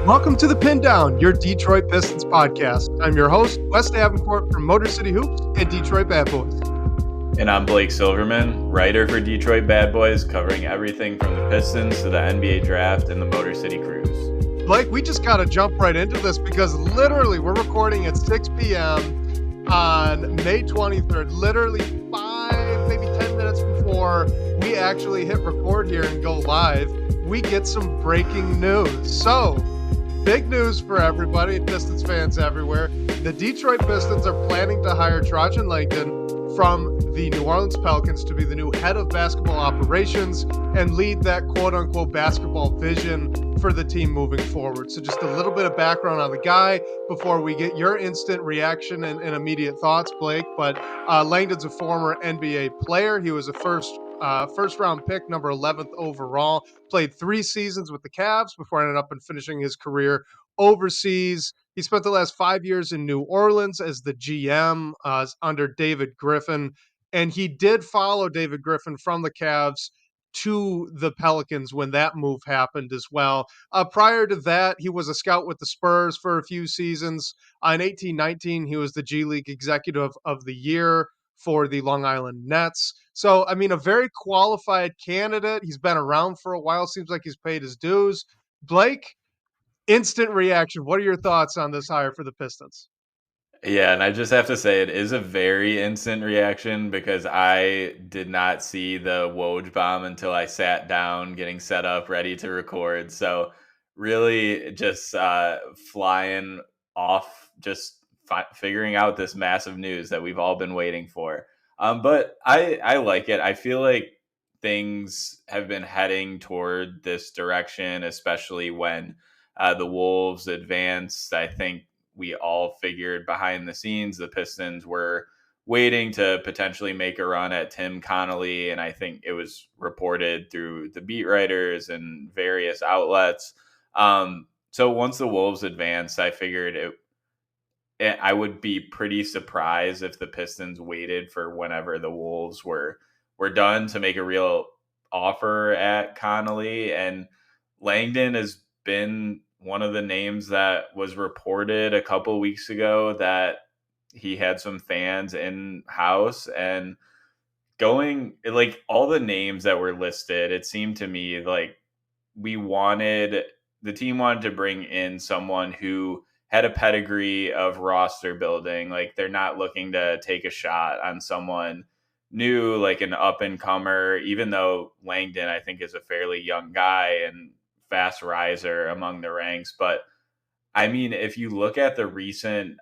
Welcome to the Pindown, your Detroit Pistons podcast. I'm your host, Wes Davenport from Motor City Hoops and Detroit Bad Boys. And I'm Blake Silverman, writer for Detroit Bad Boys, covering everything from the Pistons to the NBA draft and the Motor City Cruise. Blake, we just got to jump right into this because literally we're recording at 6 p.m. on May 23rd, literally 5, maybe 10 minutes before we actually hit record here and go live. We get some breaking news. So, big news for everybody, Pistons fans everywhere. The Detroit Pistons are planning to hire Trajan Langdon from the New Orleans Pelicans to be the new head of basketball operations and lead that quote-unquote basketball vision for the team moving forward. So just a little bit of background on the guy before we get your instant reaction and immediate thoughts, Blake. But Langdon's a former NBA player. He was a first round pick, number 11th overall, played 3 seasons with the Cavs before ending up and finishing his career overseas. He spent the last 5 years in New Orleans as the GM under David Griffin, and he did follow David Griffin from the Cavs to the Pelicans when that move happened as well. Prior to that, he was a scout with the Spurs for a few seasons. In 18-19, he was the G League Executive of the Year for the Long Island Nets. So, I mean, a very qualified candidate. He's been around for a while. Seems like he's paid his dues. Blake, instant reaction. What are your thoughts on this hire for the Pistons? Yeah, and I just have to say it is a very instant reaction because I did not see the Woj bomb until I sat down getting set up, ready to record. So really just flying off, just figuring out this massive news that we've all been waiting for. But I like it. I feel like things have been heading toward this direction, especially when the Wolves advanced. I think we all figured behind the scenes the Pistons were waiting to potentially make a run at Tim Connolly, and I think it was reported through the beat writers and various outlets. So once the Wolves advanced, I figured I would be pretty surprised if the Pistons waited for whenever the Wolves were done to make a real offer at Connolly. And Langdon has been one of the names that was reported a couple weeks ago that he had some fans in house, and going like all the names that were listed, it seemed to me like the team wanted to bring in someone who had a pedigree of roster building. Like they're not looking to take a shot on someone new, like an up and comer, even though Langdon, I think, is a fairly young guy and fast riser among the ranks. But I mean, if you look at the recent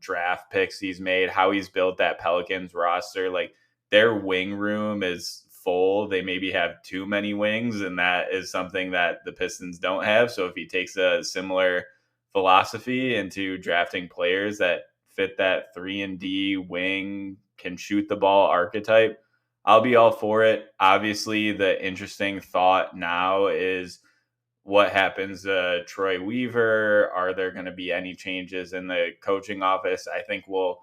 draft picks he's made, how he's built that Pelicans roster, like their wing room is full. They maybe have too many wings, and that is something that the Pistons don't have. So if he takes a similar philosophy into drafting players that fit that 3-and-D wing, can shoot the ball archetype, I'll be all for it. Obviously, the interesting thought now is what happens to Troy Weaver. Are there going to be any changes in the coaching office? I think we'll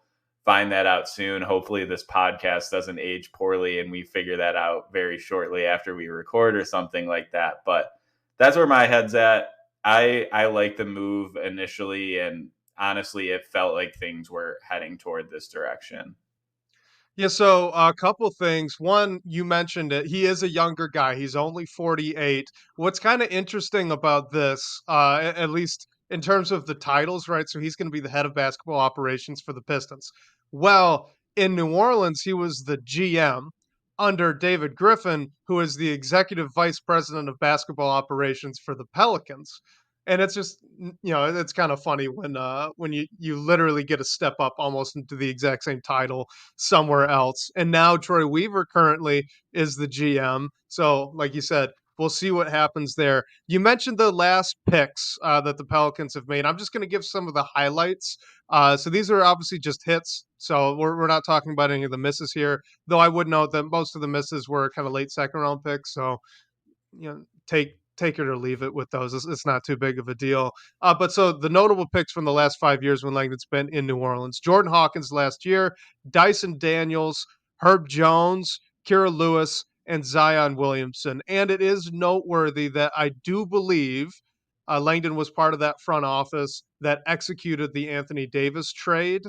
find that out soon. Hopefully this podcast doesn't age poorly and we figure that out very shortly after we record or something like that. But that's where my head's at. I like the move initially, and honestly, it felt like things were heading toward this direction. Yeah, so a couple things. One, you mentioned it. He is a younger guy. He's only 48. What's kind of interesting about this, at least in terms of the titles, right? So he's going to be the head of basketball operations for the Pistons. Well, in New Orleans, he was the GM under David Griffin, who is the executive vice president of basketball operations for the Pelicans. And it's just, it's kind of funny when you literally get a step up almost into the exact same title somewhere else. And now Troy Weaver currently is the GM. So, like you said, we'll see what happens there. You mentioned the last picks that the Pelicans have made. I'm just going to give some of the highlights. So these are obviously just hits. So we're not talking about any of the misses here, though I would note that most of the misses were kind of late second round picks. So, take it or leave it with those. It's not too big of a deal. But so the notable picks from the last 5 years when Langdon's been in New Orleans: Jordan Hawkins last year, Dyson Daniels, Herb Jones, Kira Lewis, and Zion Williamson. And it is noteworthy that I do believe Langdon was part of that front office that executed the Anthony Davis trade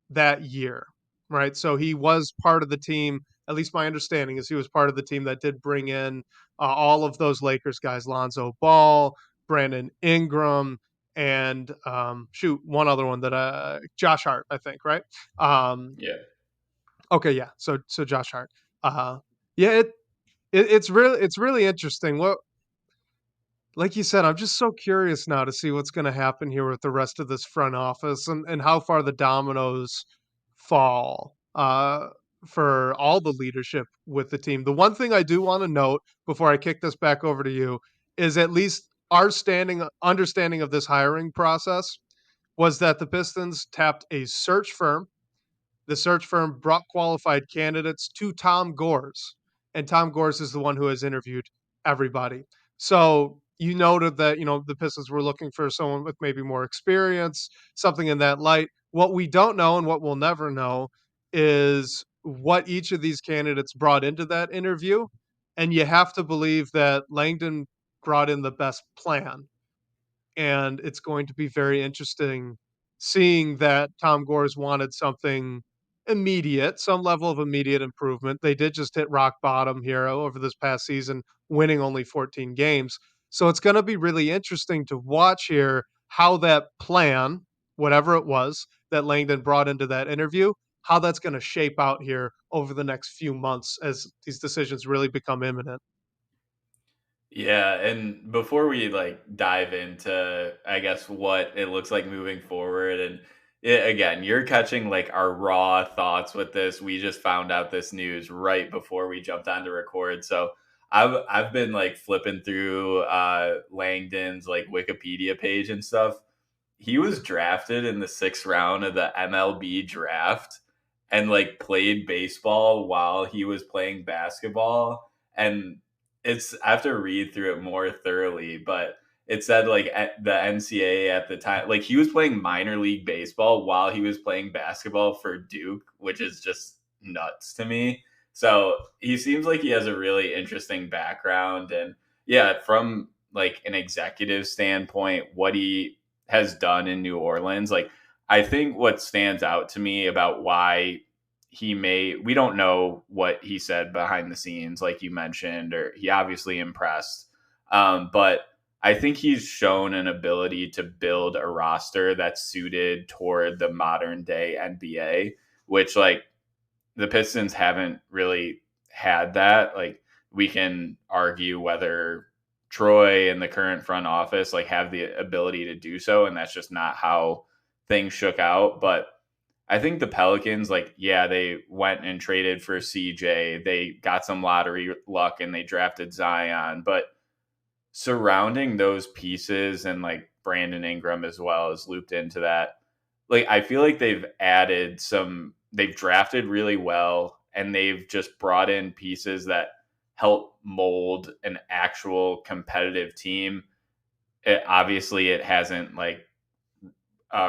that year, right? So he was part of the team. At least my understanding is he was part of the team that did bring in all of those Lakers guys: Lonzo Ball, Brandon Ingram, and shoot, one other one that Josh Hart, I think, right? Um, Yeah. okay, yeah. So Josh Hart. Uh, yeah, it's really interesting. What, like you said, I'm just so curious now to see what's going to happen here with the rest of this front office, and how far the dominoes fall for all the leadership with the team. The one thing I do want to note before I kick this back over to you is at least our understanding of this hiring process was that the Pistons tapped a search firm. The search firm brought qualified candidates to Tom Gores, and Tom Gores is the one who has interviewed everybody. So you noted that, the Pistons were looking for someone with maybe more experience, something in that light. What we don't know, and what we'll never know, is what each of these candidates brought into that interview. And you have to believe that Langdon brought in the best plan, and it's going to be very interesting seeing that Tom Gores wanted something immediate, some level of immediate improvement. They did just hit rock bottom here over this past season, winning only 14 games. So it's going to be really interesting to watch here how that plan, whatever it was that Langdon brought into that interview, how that's going to shape out here over the next few months as these decisions really become imminent. Yeah, and before we like dive into, I guess, what it looks like moving forward, and again, you're catching like our raw thoughts with this. We just found out this news right before we jumped on to record, so I've been like flipping through Langdon's like Wikipedia page and stuff. He was drafted in the sixth round of the MLB draft and like played baseball while he was playing basketball. And I have to read through it more thoroughly, but it said like the NCAA at the time, like he was playing minor league baseball while he was playing basketball for Duke, which is just nuts to me. So he seems like he has a really interesting background. And yeah, from like an executive standpoint, what he has done in New Orleans, like I think what stands out to me about why we don't know what he said behind the scenes, like you mentioned, or he obviously impressed. But I think he's shown an ability to build a roster that's suited toward the modern day NBA, which like the Pistons haven't really had that. Like we can argue whether Troy and the current front office like have the ability to do so, and that's just not how things shook out. But I think the Pelicans, like, yeah, they went and traded for CJ. They got some lottery luck and they drafted Zion. But surrounding those pieces and like Brandon Ingram as well is looped into that. Like, I feel like they've drafted really well and they've just brought in pieces that help mold an actual competitive team. Obviously, it hasn't like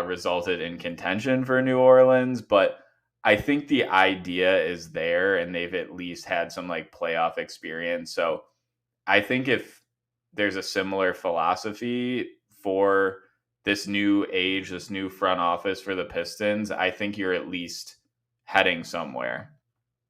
resulted in contention for New Orleans, but I think the idea is there and they've at least had some like playoff experience. So I think if there's a similar philosophy for this new age, this new front office for the Pistons, I think you're at least heading somewhere.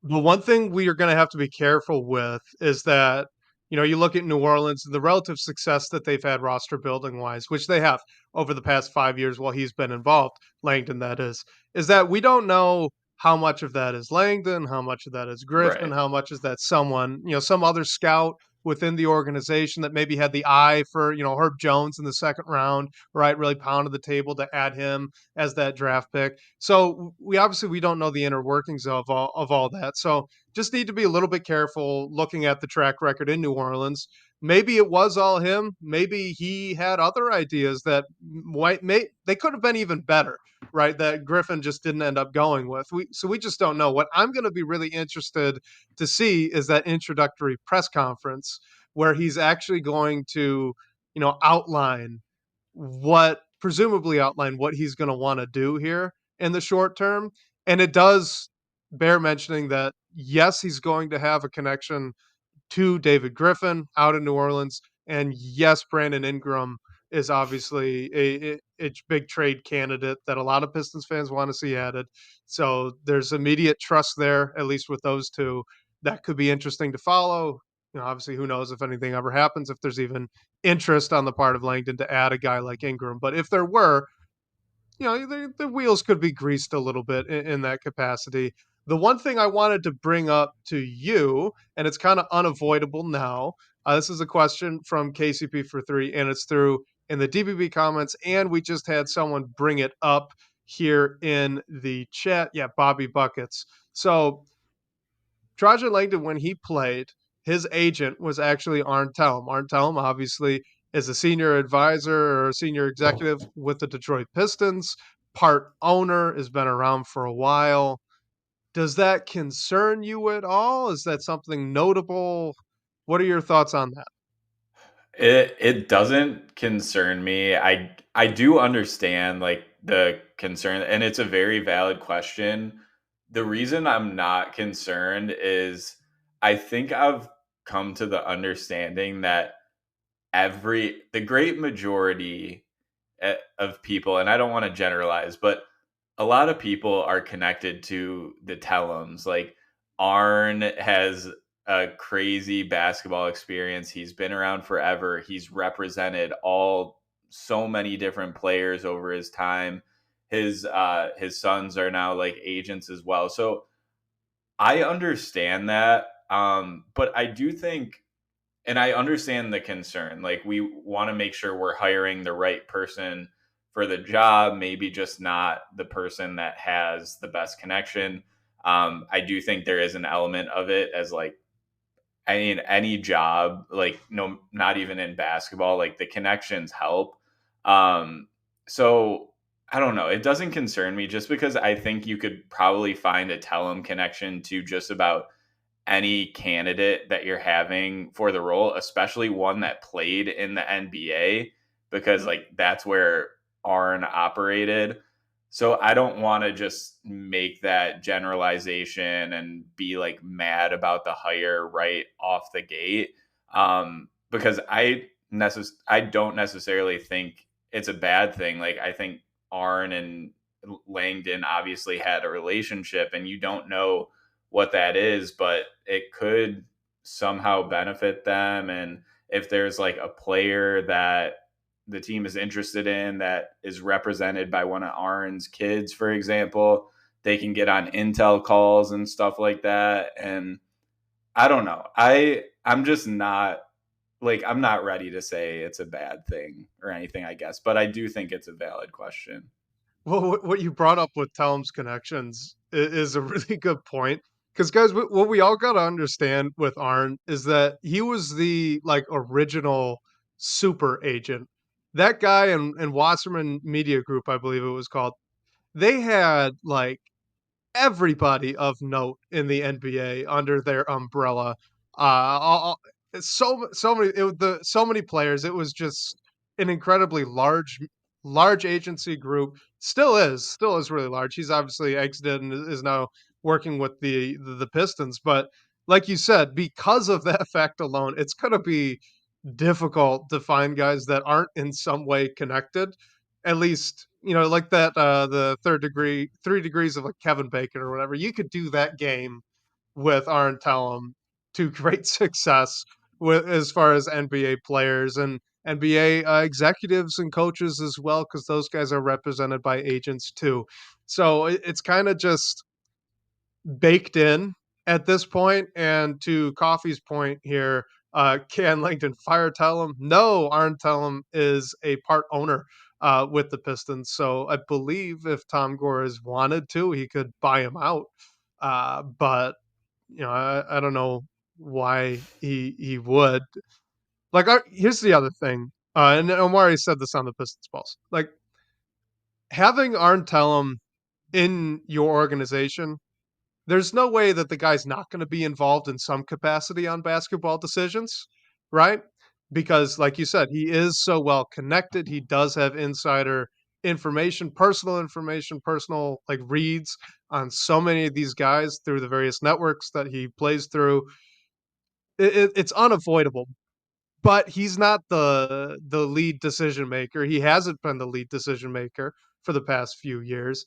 The one thing we are going to have to be careful with is that, you look at New Orleans, the relative success that they've had roster building wise, which they have over the past 5 years while he's been involved, Langdon, that is that we don't know how much of that is Langdon, how much of that is Griffin, Right. how much is that someone, some other scout within the organization that maybe had the eye for, Herb Jones in the second round, right? Really pounded the table to add him as that draft pick. So we don't know the inner workings of all that. So just need to be a little bit careful looking at the track record in New Orleans. Maybe it was all him. Maybe he had other ideas that they could have been even better, right? That Griffin just didn't end up going with. We just don't know. What I'm going to be really interested to see is that introductory press conference where he's actually going to, outline presumably outline what he's going to want to do here in the short term. And it does bear mentioning that, yes, he's going to have a connection to David Griffin out in New Orleans. And yes, Brandon Ingram is obviously a big trade candidate that a lot of Pistons fans want to see added. So there's immediate trust there, at least with those two. That could be interesting to follow. Obviously, who knows if anything ever happens, if there's even interest on the part of Langdon to add a guy like Ingram. But if there were, the wheels could be greased a little bit in that capacity. The one thing I wanted to bring up to you, and it's kind of unavoidable now. This is a question from KCP for three, and it's through in the DBB comments, and we just had someone bring it up here in the chat. Yeah, Bobby Buckets. So Trajan Langdon, when he played, his agent was actually Arn Tellem. Arn Tellem, obviously, is a senior advisor or a senior executive with the Detroit Pistons, part owner, has been around for a while. Does that concern you at all? Is that something notable? What are your thoughts on that? It doesn't concern me. I do understand like the concern, and it's a very valid question. The reason I'm not concerned is I think I've come to the understanding that the great majority of people, and I don't want to generalize, but a lot of people are connected to the Tellums. Like Arn has a crazy basketball experience. He's been around forever. He's represented so many different players over his time. His sons are now like agents as well. So I understand that. But I do think, and I understand the concern. Like we want to make sure we're hiring the right person for the job, maybe just not the person that has the best connection. I do think there is an element of it as like, I mean, any job, like no, not even in basketball, like the connections help. Um, so I don't know. It doesn't concern me just because I think you could probably find a Tellem connection to just about any candidate that you're having for the role, especially one that played in the NBA, because like that's where Arn operated. So I don't want to just make that generalization and be like mad about the hire right off the gate, because I don't necessarily think it's a bad thing. Like I think Arn and Langdon obviously had a relationship, and you don't know what that is, but it could somehow benefit them. And if there's like a player that the team is interested in that is represented by one of Arn's kids, for example, they can get on intel calls and stuff like that. And I don't know. I'm just not like I'm not ready to say it's a bad thing or anything, I guess, but I do think it's a valid question. Well, what you brought up with Tellum's connections is a really good point. Because, guys, what we all got to understand with Arn is that he was the like original super agent. That guy and Wasserman Media Group, I believe it was called, they had like everybody of note in the NBA under their umbrella. So many so many players. It was just an incredibly large agency group. Still is really large. He's obviously exited and is now working with the Pistons. But like you said, because of that fact alone, it's gonna be difficult to find guys that aren't in some way connected. At least, like that the third degree, 3 degrees of like Kevin Bacon or whatever. You could do that game with Arn Tellem to great success with as far as NBA players and NBA executives and coaches as well, because those guys are represented by agents too. So it's kind of just baked in at this point. And to Coffee's point here, can Langdon fire Tellem? No, Arn Tellem is a part owner with the Pistons. So I believe if Tom Gores wanted to, he could buy him out. But I don't know why he would. Like, here's the other thing, and Omari said this on the Pistons Pulse. Like, having Arn Tellem in your organization, there's no way that the guy's not going to be involved in some capacity on basketball decisions, right? Because, like you said, he is so well connected. He does have insider information, personal like reads on so many of these guys through the various networks that he plays through. It's unavoidable. but he's not the lead decision maker. He hasn't been the lead decision maker for the past few years,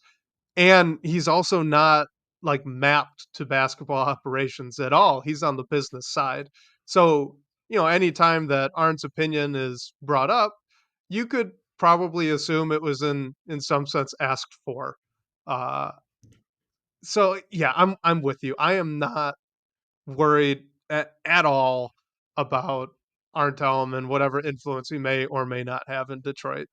and he's also not like mapped to basketball operations at all. He's on the business side. So, anytime that Arndt's opinion is brought up, you could probably assume it was in some sense asked for. Uh so yeah, I'm with you. I am not worried at all about Arndt and whatever influence he may or may not have in Detroit.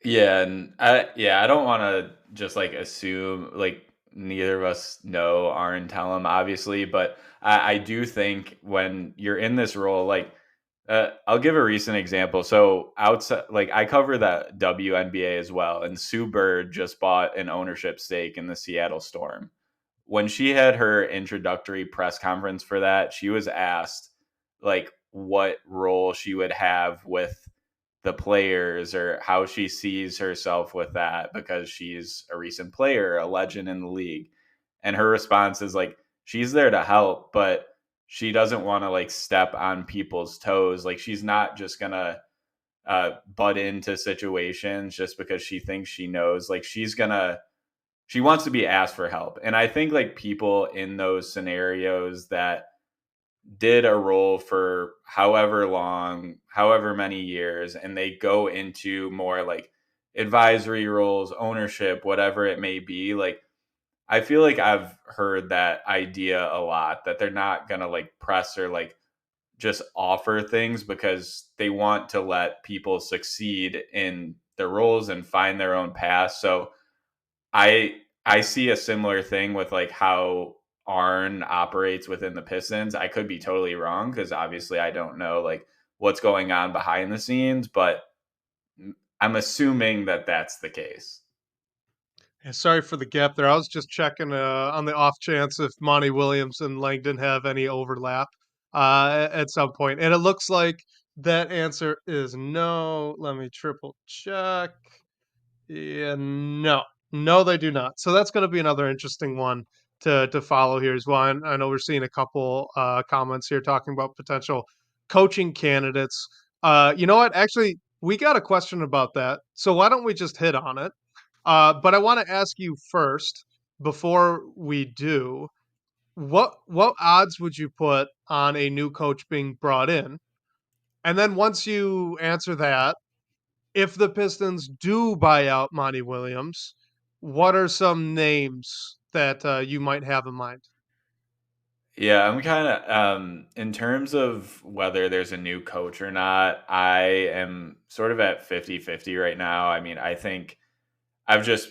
Yeah, and I don't want to just like assume like neither of us know Aaron Tellem, obviously, but I do think when you're in this role, like I'll give a recent example. So outside, like I cover that WNBA as well, and Sue Bird just bought an ownership stake in the Seattle Storm. When she had her introductory press conference for that, she was asked like what role she would have with the players or how she sees herself with that because she's a recent player, a legend in the league. And her response is like she's there to help, but she doesn't want to like step on people's toes. Like she's not just gonna butt into situations just because she thinks she knows. Like she wants to be asked for help. And I think like people in those scenarios that did a role for however long, however many years, and they go into more like advisory roles, ownership, whatever it may be, like I feel like I've heard that idea a lot that they're not going to like press or like just offer things because they want to let people succeed in their roles and find their own path. So I see a similar thing with like how Arn operates within the Pistons. I could be totally wrong because obviously I don't know like what's going on behind the scenes, but I'm assuming that that's the case. Yeah, sorry for the gap there. I was just checking on the off chance if Monty Williams and Langdon have any overlap at some point, and it looks like that answer is no. Let me triple check. Yeah, no, no, they do not. So that's going to be another interesting one to follow here as well. And I know we're seeing a couple comments here talking about potential coaching candidates. You know what? Actually, we got a question about that. So why don't we just hit on it? But I want to ask you first before we do. What odds would you put on a new coach being brought in? And then once you answer that, if the Pistons do buy out Monty Williams, what are some names that you might have in mind? Yeah, I'm kind of in terms of whether there's a new coach or not, I am sort of at 50-50 right now. I mean, I think I've just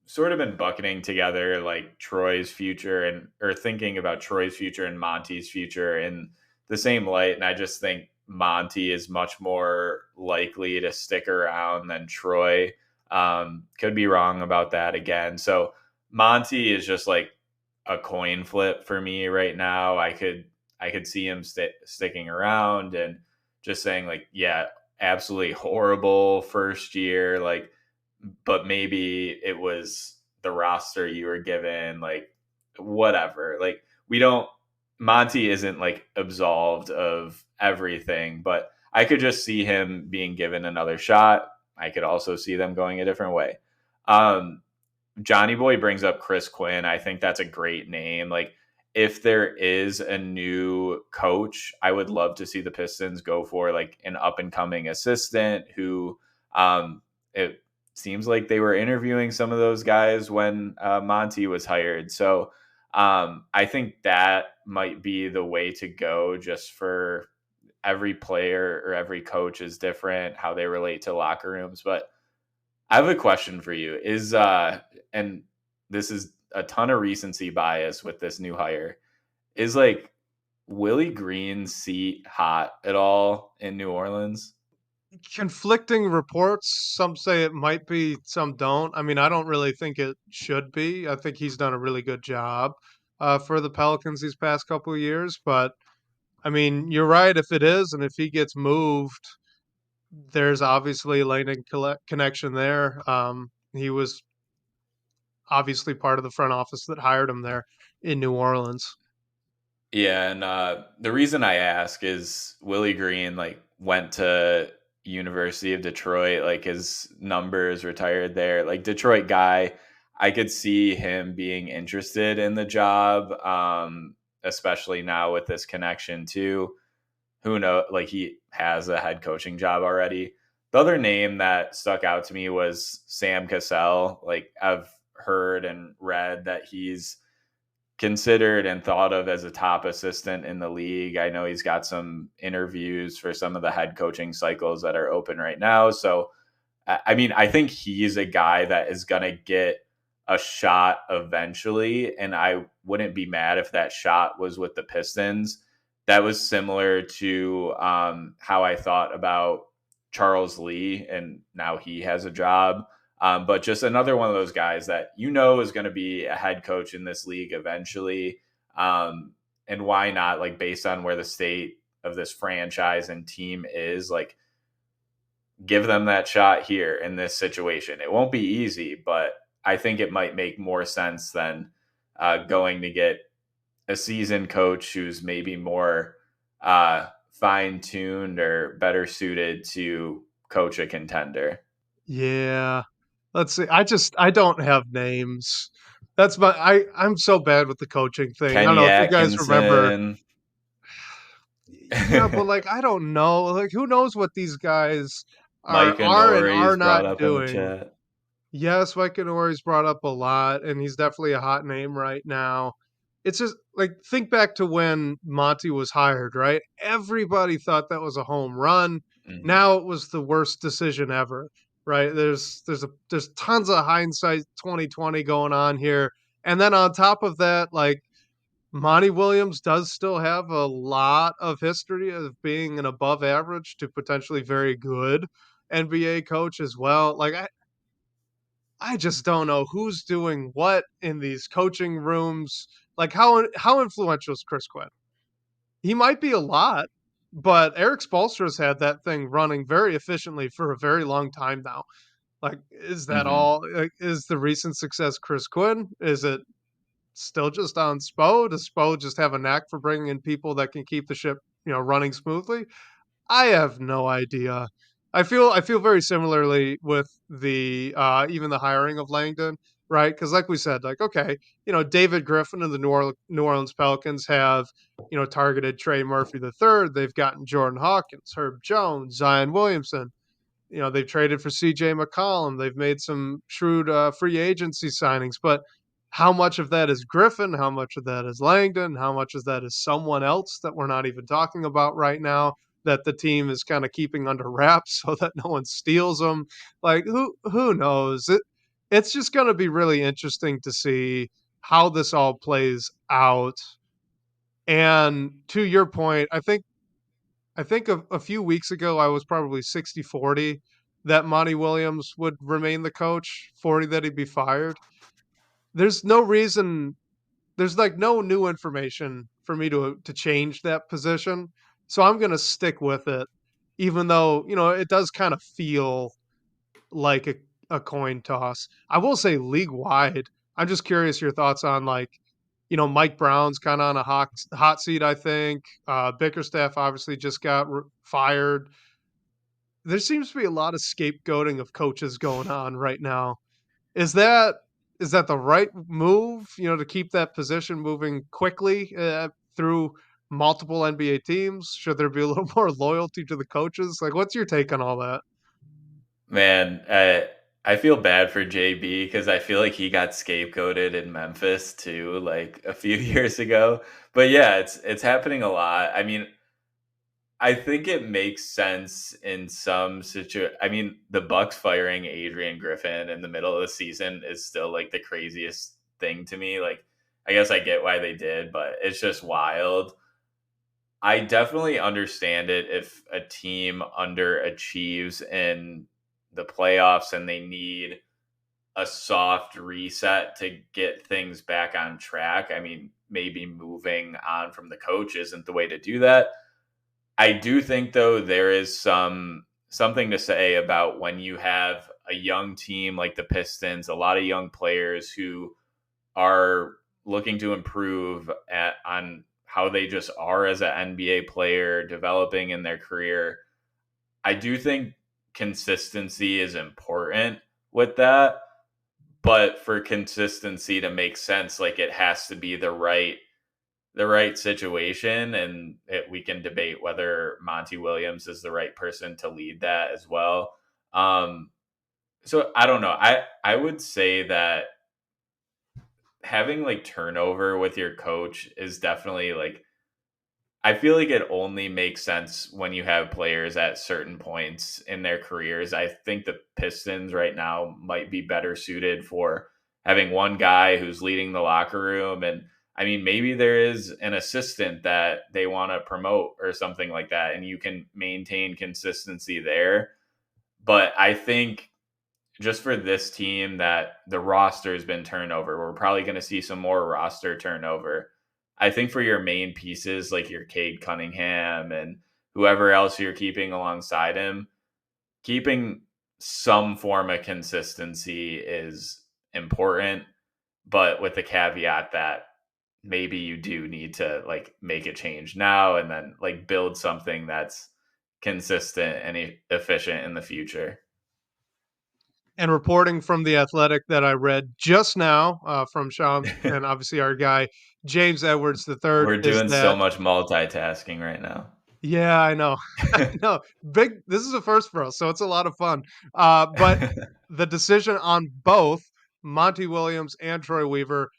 sort of been bucketing together like Troy's future and or thinking about Troy's future and Monty's future in the same light. And I just think Monty is much more likely to stick around than Troy. Could be wrong about that again. So Monty is just like a coin flip for me right now. I could see him sticking around and just saying like, yeah, absolutely horrible first year, like but maybe it was the roster you were given, like whatever. Like we don't Monty isn't like absolved of everything, but I could just see him being given another shot. I could also see them going a different way. Um, Johnny Boy brings up Chris Quinn. I think that's a great name. Like, if there is a new coach, I would love to see the Pistons go for like an up and coming assistant who, it seems like they were interviewing some of those guys when Monty was hired. So I think that might be the way to go just for every player or every coach is different, how they relate to locker rooms. But I have a question for you. And this is a ton of recency bias with this new hire. Is like Willie Green's seat hot at all in New Orleans? Conflicting reports. Some say it might be, some don't. I mean, I don't really think it should be. I think he's done a really good job for the Pelicans these past couple of years. But I mean, you're right. If it is, and if he gets moved, there's obviously a Lightning connection there. He was obviously part of the front office that hired him there in New Orleans. Yeah, and the reason I ask is Willie Green like went to University of Detroit, like his numbers retired there. Like Detroit guy, I could see him being interested in the job, especially now with this connection too. Who knows? Like he has a head coaching job already. The other name that stuck out to me was Sam Cassell. Like I've heard and read that he's considered and thought of as a top assistant in the league. I know he's got some interviews for some of the head coaching cycles that are open right now. So, I mean, I think he's a guy that is going to get a shot eventually. And I wouldn't be mad if that shot was with the Pistons. That was similar to how I thought about Charles Lee, and now he has a job. But just another one of those guys that is going to be a head coach in this league eventually. And why not, like, based on where the state of this franchise and team is, like, give them that shot here in this situation. It won't be easy, but I think it might make more sense than going to get a seasoned coach who's maybe more fine tuned or better suited to coach a contender. Yeah. Let's see. I don't have names. That's my I'm so bad with the coaching thing. I don't know Kenny if you guys remember. Atkinson, Yeah, but like I don't know. Like who knows what these guys Mike are and are Honori's not brought up in the doing. chat. Yes, Mike Honori's brought up a lot, and he's definitely a hot name right now. It's just like think back to when Monty was hired, right? Everybody thought that was a home run. Mhm. Now it was the worst decision ever, right? There's tons of hindsight 2020 going on here. And then on top of that, like Monty Williams does still have a lot of history of being an above average to potentially very good NBA coach as well. Like I just don't know who's doing what in these coaching rooms. Like how influential is Chris Quinn? He might be a lot, but Eric Spoelstra's had that thing running very efficiently for a very long time now. Like, is that Mhm. all? Like, is the recent success Chris Quinn? Is it still just on Spo? Does Spo just have a knack for bringing in people that can keep the ship, running smoothly? I have no idea. I feel very similarly with the even the hiring of Langdon, right? Because like we said, like okay, David Griffin and the New Orleans Pelicans have targeted Trey Murphy the third. They've gotten Jordan Hawkins, Herb Jones, Zion Williamson. They've traded for CJ McCollum. They've made some shrewd free agency signings, but how much of that is Griffin? How much of that is Langdon? How much of that is someone else that we're not even talking about right now that the team is kind of keeping under wraps so that no one steals them? Like who knows? It's just going to be really interesting to see how this all plays out. And to your point, I think a few weeks ago, I was probably 60-40 that Monty Williams would remain the coach, 40 that he'd be fired. There's no reason, there's like no new information for me to change that position. So I'm going to stick with it, even though, it does kind of feel like a coin toss. I will say league wide, I'm just curious your thoughts on like, Mike Brown's kind of on a hot seat, I think. Bickerstaff obviously just got fired. There seems to be a lot of scapegoating of coaches going on right now. Is that is that the right move? To keep that position moving quickly through multiple NBA teams? Should there be a little more loyalty to the coaches? Like, what's your take on all that? Man, I feel bad for JB because I feel like he got scapegoated in Memphis too, like a few years ago. But yeah, it's happening a lot. I mean, I think it makes sense in some I mean, the Bucks firing Adrian Griffin in the middle of the season is still like the craziest thing to me. Like, I guess I get why they did, but it's just wild. I definitely understand it if a team underachieves in the playoffs and they need a soft reset to get things back on track. I mean, maybe moving on from the coach isn't the way to do that. I do think though there is something to say about when you have a young team like the Pistons, a lot of young players who are looking to improve on how they just are as an NBA player, developing in their career. I do think consistency is important with that, but for consistency to make sense, like it has to be the right situation, and we can debate whether Monty Williams is the right person to lead that as well. So I don't know. I would say that having like turnover with your coach is definitely like, I feel like it only makes sense when you have players at certain points in their careers. I think the Pistons right now might be better suited for having one guy who's leading the locker room. And I mean, maybe there is an assistant that they want to promote or something like that, and you can maintain consistency there. But I think just for this team that the roster has been turnover, we're probably going to see some more roster turnover. I think for your main pieces like your Cade Cunningham and whoever else you're keeping alongside him, keeping some form of consistency is important, but with the caveat that maybe you do need to like make a change now and then like build something that's consistent and efficient in the future. And reporting from The Athletic that I read just now, from Sean and obviously our guy James Edwards III, We're is doing so that much multitasking right now. yeah, I know. I know. Big this is a first for us, so it's a lot of fun. But the decision on both Monty Williams and Troy Weaver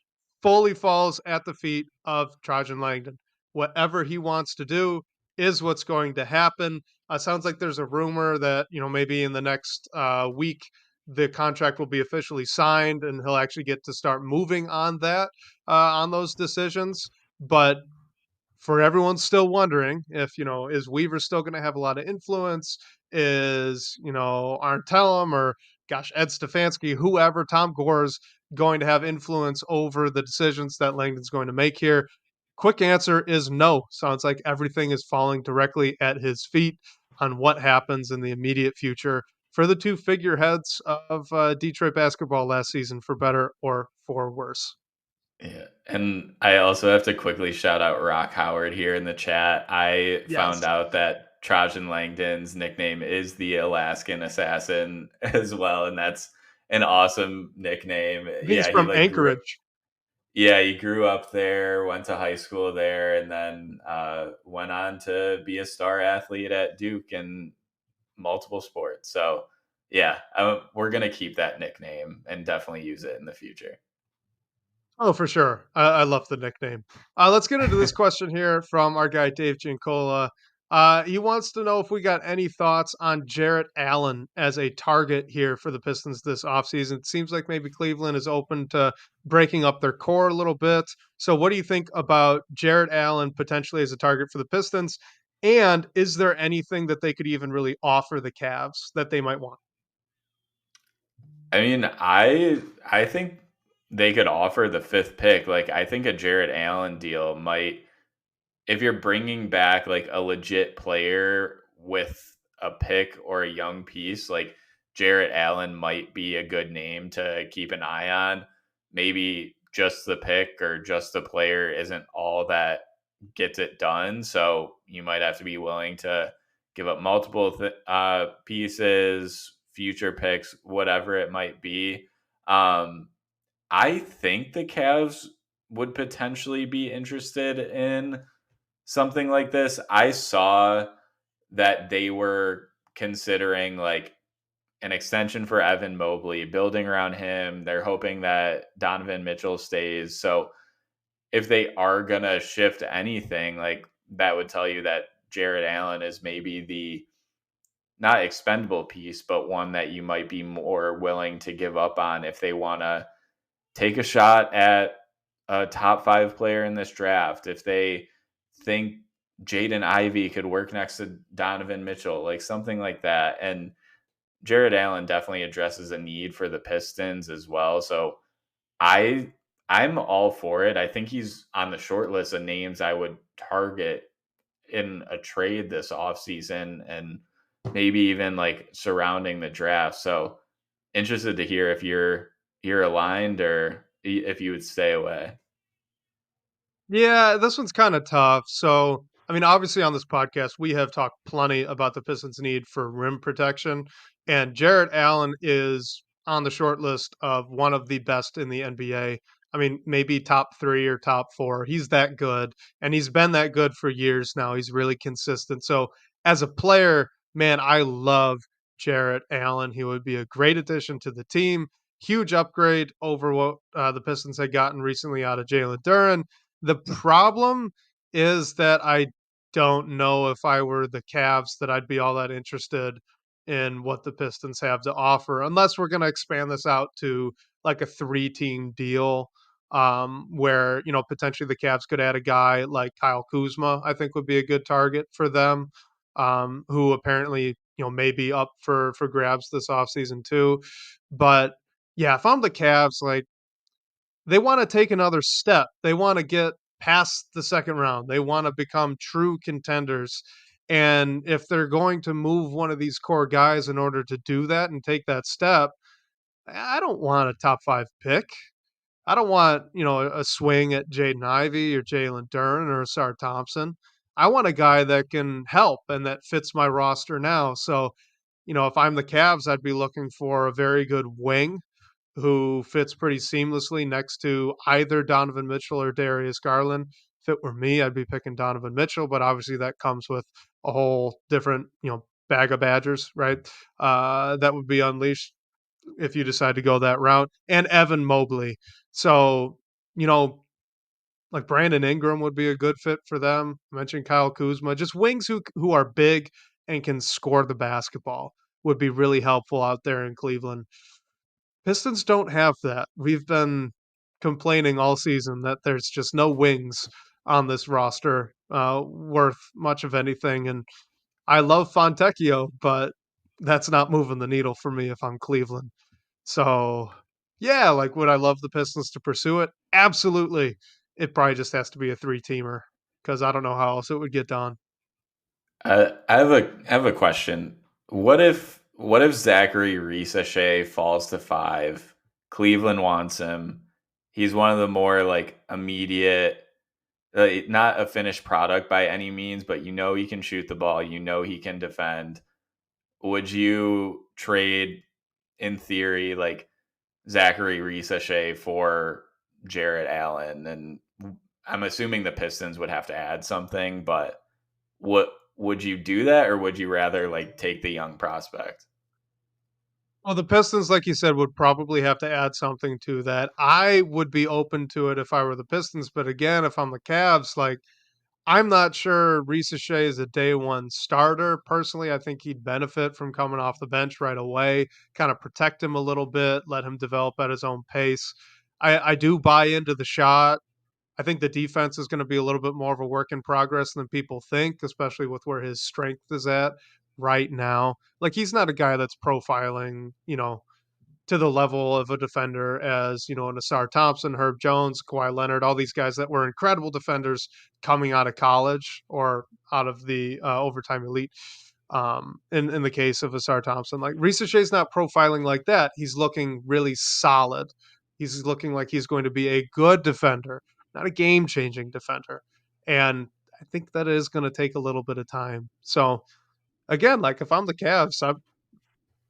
fully falls at the feet of Trajan Langdon. Whatever he wants to do is what's going to happen. Sounds like there's a rumor that, maybe in the next week the contract will be officially signed and he'll actually get to start moving on on those decisions. But for everyone still wondering if, is Weaver still going to have a lot of influence? Is, Arntelem or gosh, Ed Stefanski, whoever, Tom Gore's going to have influence over the decisions that Langdon's going to make here? Quick answer is no. Sounds like everything is falling directly at his feet on what happens in the immediate future for the two figureheads of Detroit basketball last season, for better or for worse. Yeah. And I also have to quickly shout out Rock Howard here in the chat. I found Yes. out that Trajan Langdon's nickname is the Alaskan Assassin as well, and that's an awesome nickname. He's Yeah, he from like Anchorage. he grew up there, went to high school there, and then went on to be a star athlete at Duke and multiple sports. So yeah, we're gonna keep that nickname and definitely use it in the future. Oh, for sure. I love the nickname. Let's get into this question here from our guy Dave Giancola. He wants to know if we got any thoughts on Jarrett Allen as a target here for the Pistons this offseason. It seems like maybe Cleveland is open to breaking up their core a little bit. So, what do you think about Jarrett Allen potentially as a target for the Pistons? And is there anything that they could even really offer the Cavs that they might want? I mean, I think they could offer the fifth pick. Like, I think a Jared Allen deal might, if you're bringing back like a legit player with a pick or a young piece, like Jarrett Allen might be a good name to keep an eye on. Maybe just the pick or just the player isn't all that gets it done. So you might have to be willing to give up multiple pieces, future picks, whatever it might be. Um, I think the Cavs would potentially be interested in something like this. I saw that they were considering like an extension for Evan Mobley, building around him. They're hoping that Donovan Mitchell stays. So if they are going to shift anything, like that would tell you that Jared Allen is maybe the not expendable piece, but one that you might be more willing to give up on if they want to take a shot at a top five player in this draft. If they think Jaden Ivey could work next to Donovan Mitchell, like something like that. And Jared Allen definitely addresses a need for the Pistons as well. So I I'm all for it. I think he's on the short list of names I would target in a trade this offseason and maybe even like surrounding the draft. So interested to hear if you're aligned or if you would stay away. Yeah, this one's kind of tough. So, I mean, obviously on this podcast, we have talked plenty about the Pistons' need for rim protection, and Jarrett Allen is on the short list of one of the best in the NBA. I mean, maybe top three or top four. He's that good, and he's been that good for years now. He's really consistent. So, as a player, man, I love Jarrett Allen. He would be a great addition to the team. Huge upgrade over what the Pistons had gotten recently out of Jalen Duren. The problem is that I don't know if I were the Cavs that I'd be all that interested in what the Pistons have to offer, unless we're gonna expand this out to like a three-team deal, where, potentially the Cavs could add a guy like Kyle Kuzma, I think would be a good target for them, who apparently, may be up for grabs this offseason too. But yeah, if I'm the Cavs, like they want to take another step. They want to get past the second round. They want to become true contenders. And if they're going to move one of these core guys in order to do that and take that step, I don't want a top five pick. I don't want, a swing at Jaden Ivey or Jalen Duren or Sar Thompson. I want a guy that can help and that fits my roster now. So, if I'm the Cavs, I'd be looking for a very good wing who fits pretty seamlessly next to either Donovan Mitchell or Darius Garland. If it were me, I'd be picking Donovan Mitchell, but obviously that comes with a whole different, bag of Badgers, right? That would be unleashed if you decide to go that route. And Evan Mobley. So, you know, like Brandon Ingram would be a good fit for them. I mentioned Kyle Kuzma. Just wings who are big and can score the basketball would be really helpful out there in Cleveland. Pistons don't have that. We've been complaining all season that there's just no wings on this roster worth much of anything. And I love Fontecchio, but that's not moving the needle for me if I'm Cleveland. So, yeah, like would I love the Pistons to pursue it? Absolutely. It probably just has to be a three-teamer because I don't know how else it would get done. I have a question. What if Zachary Ricochet falls to 5? Cleveland wants him. He's one of the more like immediate, not a finished product by any means, but he can shoot the ball. He can defend. Would you trade, in theory, like Zachary Ricochet for Jarrett Allen? And I'm assuming the Pistons would have to add something, but what would you do that, or would you rather like take the young prospect? Well, the Pistons, like you said, would probably have to add something to that. I would be open to it if I were the Pistons, but again, if I'm the Cavs, like I'm not sure Ricochet is a day one starter. Personally, I think he'd benefit from coming off the bench right away, kind of protect him a little bit, let him develop at his own pace. I do buy into the shot. I think the defense is going to be a little bit more of a work in progress than people think, especially with where his strength is at right now. Like he's not a guy that's profiling, to the level of a defender as, an Asar Thompson, Herb Jones, Kawhi Leonard, all these guys that were incredible defenders coming out of college or out of the overtime elite. In the case of Asar Thompson, like Ricochet's not profiling like that. He's looking really solid. He's looking like he's going to be a good defender, not a game changing defender. And I think that is going to take a little bit of time. So again, like if I'm the Cavs,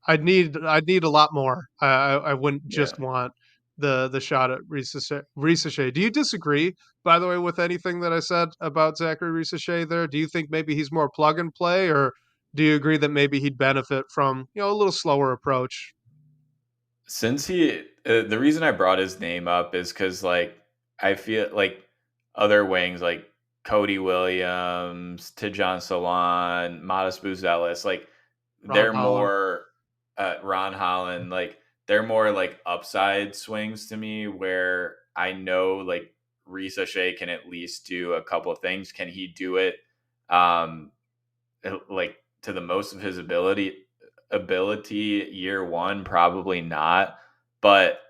I'd need a lot more. I wouldn't Yeah. just want the shot at Ricochet. Do you disagree, by the way, with anything that I said about Zachary Ricochet there? Do you think maybe he's more plug and play, or do you agree that maybe he'd benefit from, a little slower approach? Since the reason I brought his name up is because like I feel like other wings like Cody Williams, Tijan Salon, Modest Buzelis, like Ron they're Holland. more Ron Holland, like they're more like upside swings to me where I know like Ricochet can at least do a couple of things. Can he do it um like to the most of his ability year one? Probably not, but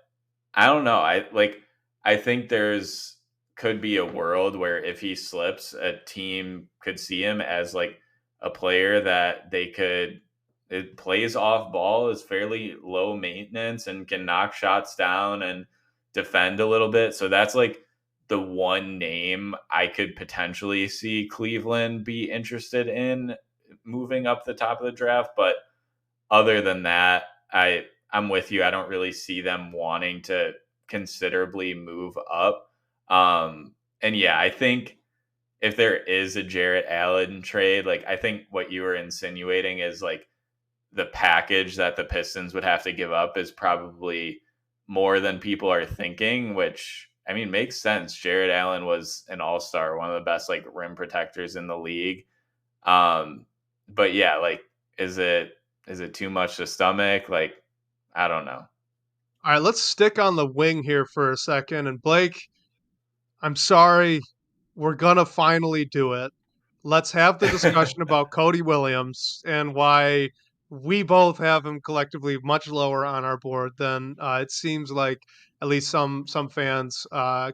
I don't know. I think there's could be a world where if he slips, a team could see him as like a player that they could, it plays off ball, is fairly low maintenance and can knock shots down and defend a little bit. So that's like the one name I could potentially see Cleveland be interested in moving up the top of the draft. But other than that, I'm with you. I don't really see them wanting to considerably move up. And yeah, I think if there is a Jarrett Allen trade, like I think what you were insinuating is like the package that the Pistons would have to give up is probably more than people are thinking, which I mean makes sense. Jared Allen was an all-star, one of the best like rim protectors in the league. Um, but yeah, like is it too much to stomach? Like, I don't know. All right, let's stick on the wing here for a second. And Blake, I'm sorry, we're gonna finally do it. Let's have the discussion about Cody Williams and why we both have him collectively much lower on our board than it seems like at least some fans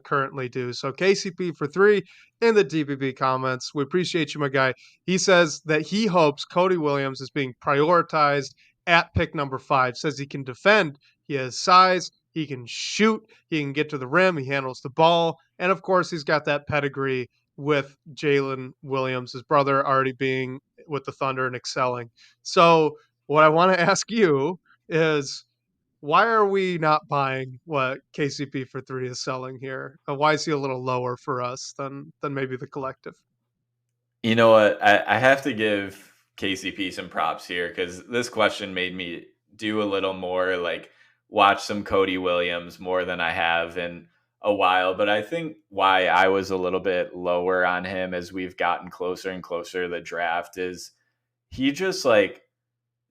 currently do. So KCP for 3 in the DBB comments. We appreciate you, my guy. He says that he hopes Cody Williams is being prioritized at pick number 5. Says he can defend, he has size, he can shoot, he can get to the rim, he handles the ball, and of course he's got that pedigree with Jalen Williams, his brother, already being with the Thunder and excelling. So, what I want to ask you is why are we not buying what KCP for 3 is selling here? Why is he a little lower for us than maybe the collective? You know what? I have to give KCP some props here because this question made me do a little more, like watch some Cody Williams more than I have in a while. But I think why I was a little bit lower on him as we've gotten closer and closer to the draft is he just like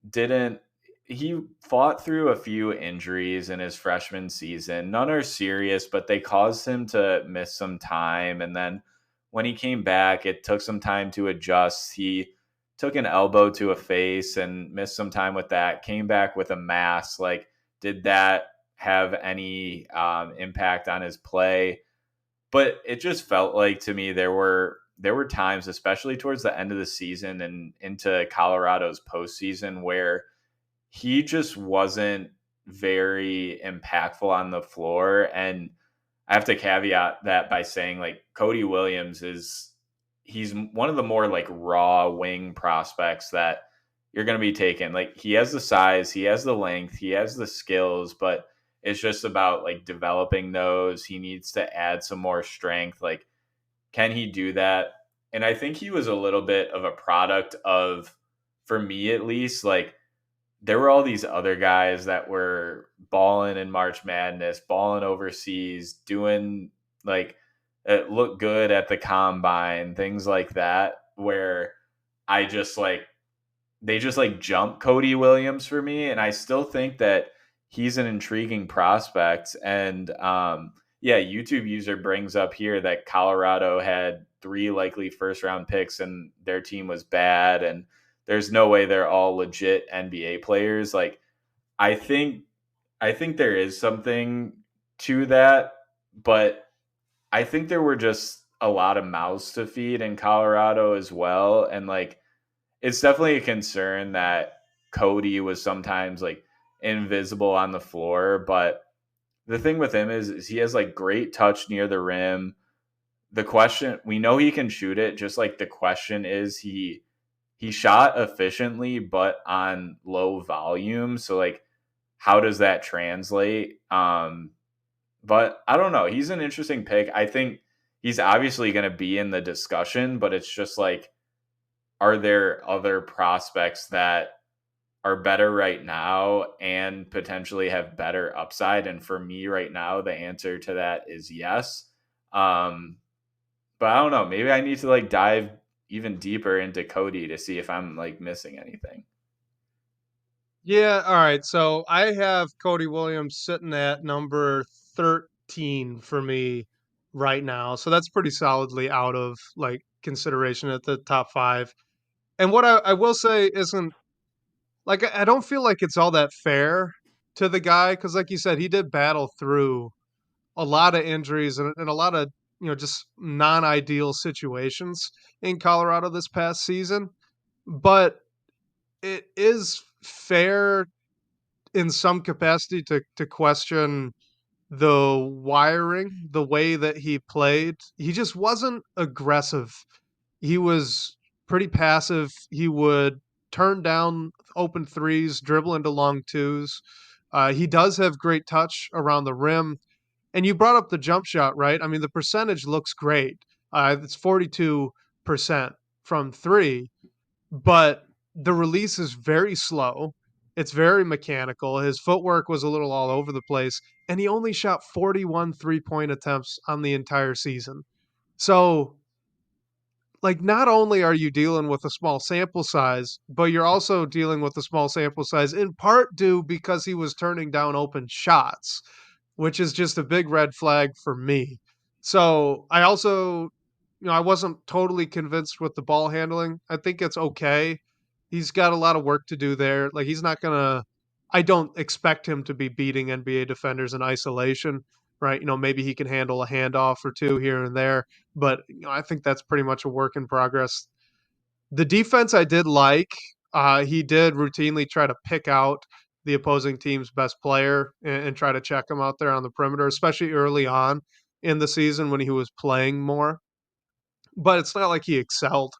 didn't he fought through a few injuries in his freshman season. None are serious, but they caused him to miss some time. And then when he came back, it took some time to adjust. He took an elbow to a face and missed some time with that. Came back with a mass. Like, did that have any impact on his play? But it just felt like to me there were times, especially towards the end of the season and into Colorado's postseason, where he just wasn't very impactful on the floor. And I have to caveat that by saying like Cody Williams he's one of the more like raw wing prospects that you're going to be taking. Like he has the size, he has the length, he has the skills, but it's just about like developing those. He needs to add some more strength. Like, can he do that? And I think he was a little bit of a product of, for me at least, like there were all these other guys that were balling in March Madness, balling overseas, doing like look good at the combine, things like that, where I just like they just like jump Cody Williams for me, and I still think that he's an intriguing prospect. And yeah, YouTube user brings up here that Colorado had 3 likely first round picks, and their team was bad, and there's no way they're all legit NBA players. Like I think I think there is something to that, but I think there were just a lot of mouths to feed in Colorado as well. And like it's definitely a concern that Cody was sometimes like invisible on the floor. But the thing with him is he has like great touch near the rim. The question, we know he can shoot it, just like the question is he shot efficiently but on low volume. So like how does that translate? But I don't know. He's an interesting pick. I think he's obviously going to be in the discussion, but it's just like, are there other prospects that are better right now and potentially have better upside? And for me right now, the answer to that is yes. Um, but I don't know. Maybe I need to like dive even deeper into Cody to see if I'm like missing anything. Yeah, all right. So I have Cody Williams sitting at number 13 for me right now. So that's pretty solidly out of like consideration at the top 5. And what I will say isn't like I don't feel like it's all that fair to the guy because, like you said, he did battle through a lot of injuries and a lot of just non-ideal situations in Colorado this past season. But it is fair in some capacity to question the wiring, the way that he played, he just wasn't aggressive. He was pretty passive. He would turn down open threes, dribble into long twos. He does have great touch around the rim. And you brought up the jump shot, right? I mean, the percentage looks great. It's 42% from three, but the release is very slow. It's very mechanical. His footwork was a little all over the place, and he only shot 41 3-point attempts on the entire season. So, like, not only are you dealing with a small sample size, but you're also dealing with a small sample size in part due because he was turning down open shots, which is just a big red flag for me. So I also, I wasn't totally convinced with the ball handling. I think it's okay. He's got a lot of work to do there. Like, he's not gonna. I don't expect him to be beating NBA defenders in isolation, right? Maybe he can handle a handoff or two here and there, but I think that's pretty much a work in progress. The defense I did like. He did routinely try to pick out the opposing team's best player and try to check him out there on the perimeter, especially early on in the season when he was playing more. But it's not like he excelled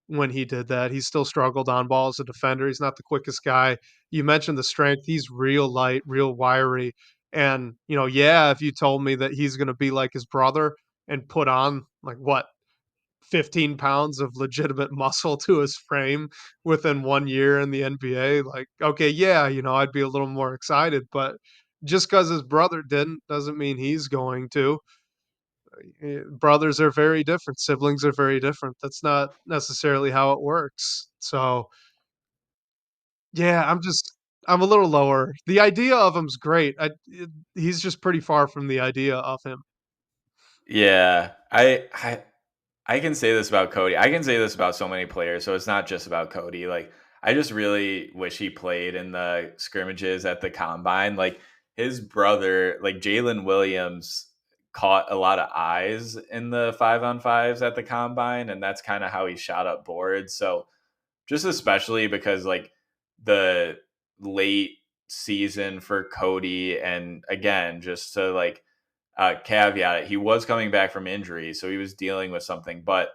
when he did that. He still struggled on ball as a defender. He's not the quickest guy. You mentioned the strength. He's real light, real wiry. And, yeah, if you told me that he's going to be like his brother and put on, like, what, 15 pounds of legitimate muscle to his frame within 1 year in the NBA, like, okay, yeah, I'd be a little more excited. But just because his brother didn't doesn't mean he's going to. Brothers are very different. Siblings are very different. That's not necessarily how it works. So, yeah, I'm a little lower. The idea of him's great. He's just pretty far from the idea of him. Yeah, I can say this about Cody. I can say this about so many players, so it's not just about Cody. Like, I just really wish he played in the scrimmages at the combine. Like, his brother, like Jalen Williams, caught a lot of eyes in the 5-on-5s at the combine, and that's kind of how he shot up boards. So just especially because like the late season for Cody, and again, just to like caveat it, he was coming back from injury, so he was dealing with something. But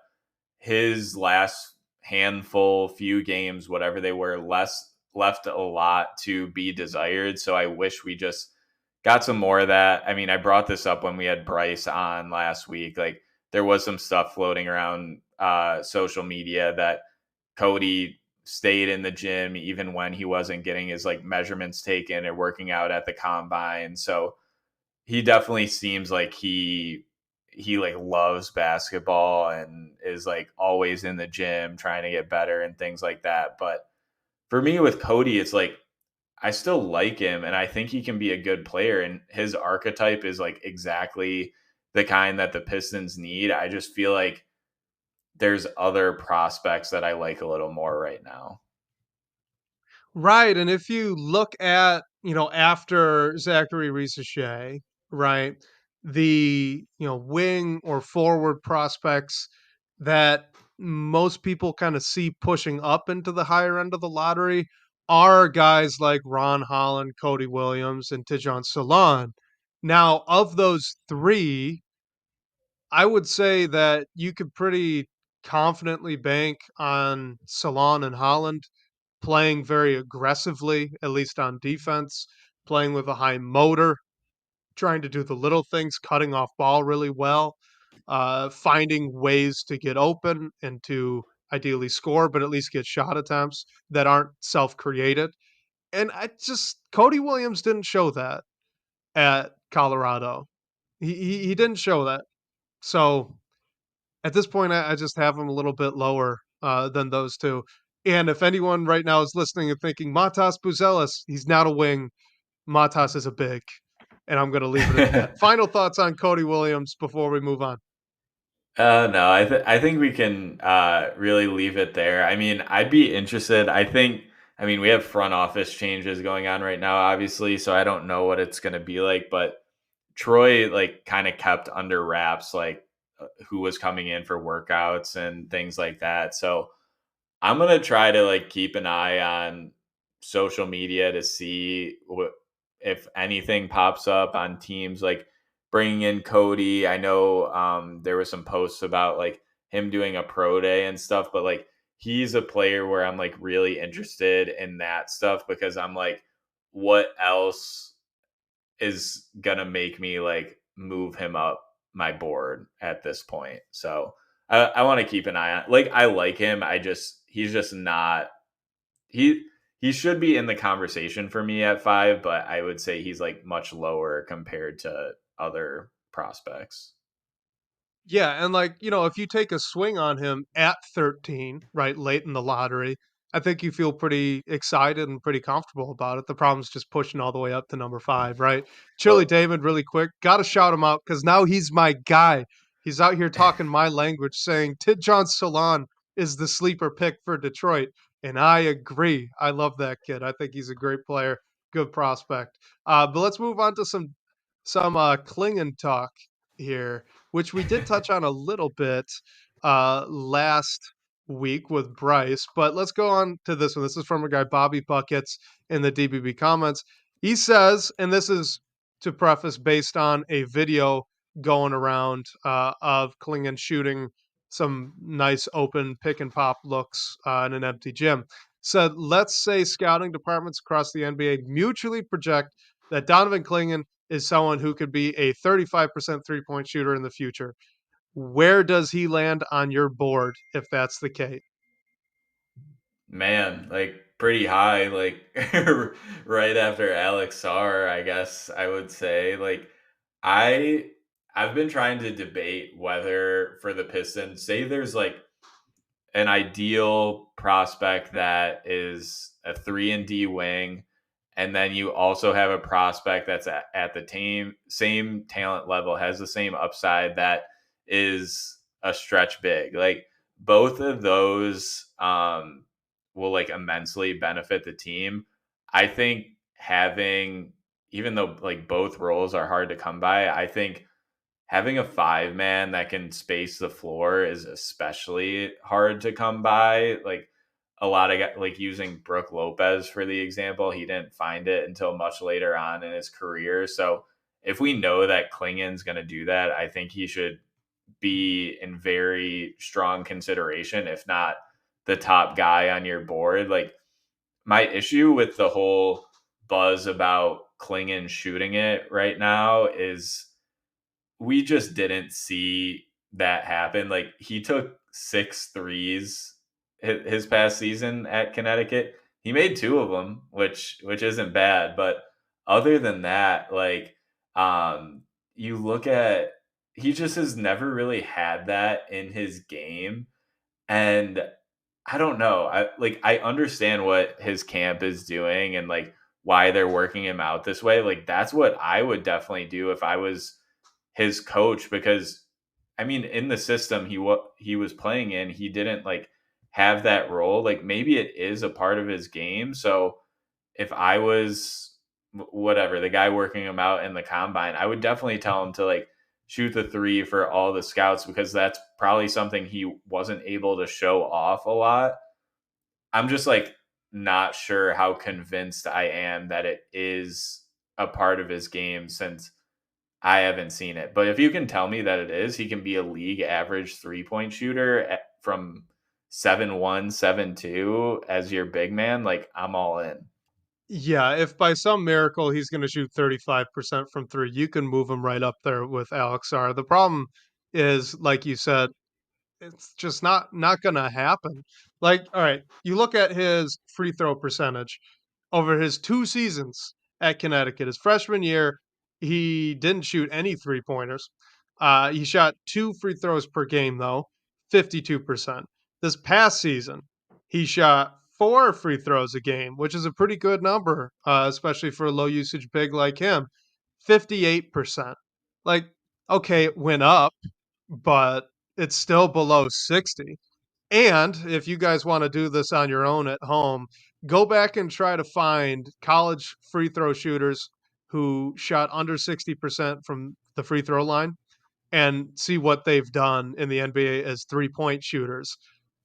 his last handful, few games, whatever they were, left a lot to be desired. So I wish we just got some more of that. I mean, I brought this up when we had Bryce on last week. Like, there was some stuff floating around social media that Cody stayed in the gym even when he wasn't getting his like measurements taken or working out at the combine. So he definitely seems like he like loves basketball and is like always in the gym trying to get better and things like that. But for me with Cody, it's like I still like him and I think he can be a good player, and his archetype is like exactly the kind that the Pistons need. I just feel like there's other prospects that I like a little more right now. Right, and if you look at, after Zachary Risacher, right, the, wing or forward prospects that most people kind of see pushing up into the higher end of the lottery are guys like Ron Holland, Cody Williams, and Tijon Salon. Now, of those three, I would say that you could pretty confidently bank on Salon and Holland playing very aggressively, at least on defense, playing with a high motor, trying to do the little things, cutting off ball really well, finding ways to get open and to ideally score, but at least get shot attempts that aren't self created. And Cody Williams didn't show that at Colorado. He didn't show that. So at this point, I just have him a little bit lower than those two. And if anyone right now is listening and thinking Matas Buzelis, he's not a wing. Matas is a big, and I'm going to leave it at that. Final thoughts on Cody Williams before we move on. No, I think we can really leave it there. I mean, I'd be interested. I mean, we have front office changes going on right now, obviously, so I don't know what it's going to be like. But Troy, like, kind of kept under wraps, like, who was coming in for workouts and things like that. So I'm gonna try to like keep an eye on social media to see if anything pops up on teams like bringing in Cody. I know there was some posts about like him doing a pro day and stuff, but like he's a player where I'm like really interested in that stuff because I'm like, what else is gonna make me like move him up my board at this point? So I want to keep an eye on. Like I like him. He's just not he he should be in the conversation for me at 5, but I would say he's like much lower compared to other prospects. Yeah, and like, if you take a swing on him at 13, right, late in the lottery, I think you feel pretty excited and pretty comfortable about it. The problem's just pushing all the way up to number 5, right? Chili Well, David, really quick, got to shout him out because now he's my guy. He's out here talking my language, saying Tidjon Salon is the sleeper pick for Detroit. And I agree. I love that kid. I think he's a great player, good prospect. But let's move on to some Klingon talk here, which we did touch on a little bit last week with Bryce. But let's go on to this one. This is from a guy, Bobby Buckets, in the DBB comments. He says, and this is to preface based on a video going around of Klingan shooting some nice open pick and pop looks in an empty gym. Said, let's say scouting departments across the NBA mutually project that Donovan Clingan is someone who could be a 35% three-point shooter in the future. Where does he land on your board if that's the case? man, like pretty high, like right after Alex Sarr, I guess I would say. Like I I've been trying to debate whether for the Pistons, say there's like an ideal prospect that is a 3 and D wing, and then you also have a prospect that's at the same talent level, has the same upside, that is a stretch big. Like both of those will like immensely benefit the team. I think having, even though like both roles are hard to come by, I think having a 5 man that can space the floor is especially hard to come by. Like a lot of like using Brooke Lopez for the example, he didn't find it until much later on in his career. So if we know that Klingon's going to do that, I think he should be in very strong consideration, if not the top guy on your board. Like my issue with the whole buzz about Klingon shooting it right now is we just didn't see that happen. Like he took 6 threes his past season at Connecticut. He made 2 of them, which isn't bad. But other than that, like you look at, he just has never really had that in his game. And I don't know. I understand what his camp is doing and like why they're working him out this way. Like that's what I would definitely do if I was his coach, because I mean in the system he was playing in, he didn't like have that role. Like maybe it is a part of his game. So if I was whatever, the guy working him out in the combine, I would definitely tell him to like shoot the 3 for all the scouts, because that's probably something he wasn't able to show off a lot. I'm just like not sure how convinced I am that it is a part of his game, since I haven't seen it. But if you can tell me that it is, he can be a league average 3-point shooter from 7-1, 7-2 as your big man, like I'm all in. Yeah, if by some miracle he's going to shoot 35% from three, you can move him right up there with Alex R. The problem is, like you said, it's just not gonna happen. Like, all right, you look at his free throw percentage over his 2 seasons at Connecticut. His freshman year, he didn't shoot any 3-pointers. He shot 2 free throws per game though, 52%. This past season, he shot 4 free throws a game, which is a pretty good number, especially for a low usage big like him. 58%. Like, okay, it went up, but it's still below 60. And if you guys want to do this on your own at home, go back and try to find college free throw shooters who shot under 60% from the free throw line and see what they've done in the NBA as 3-point shooters.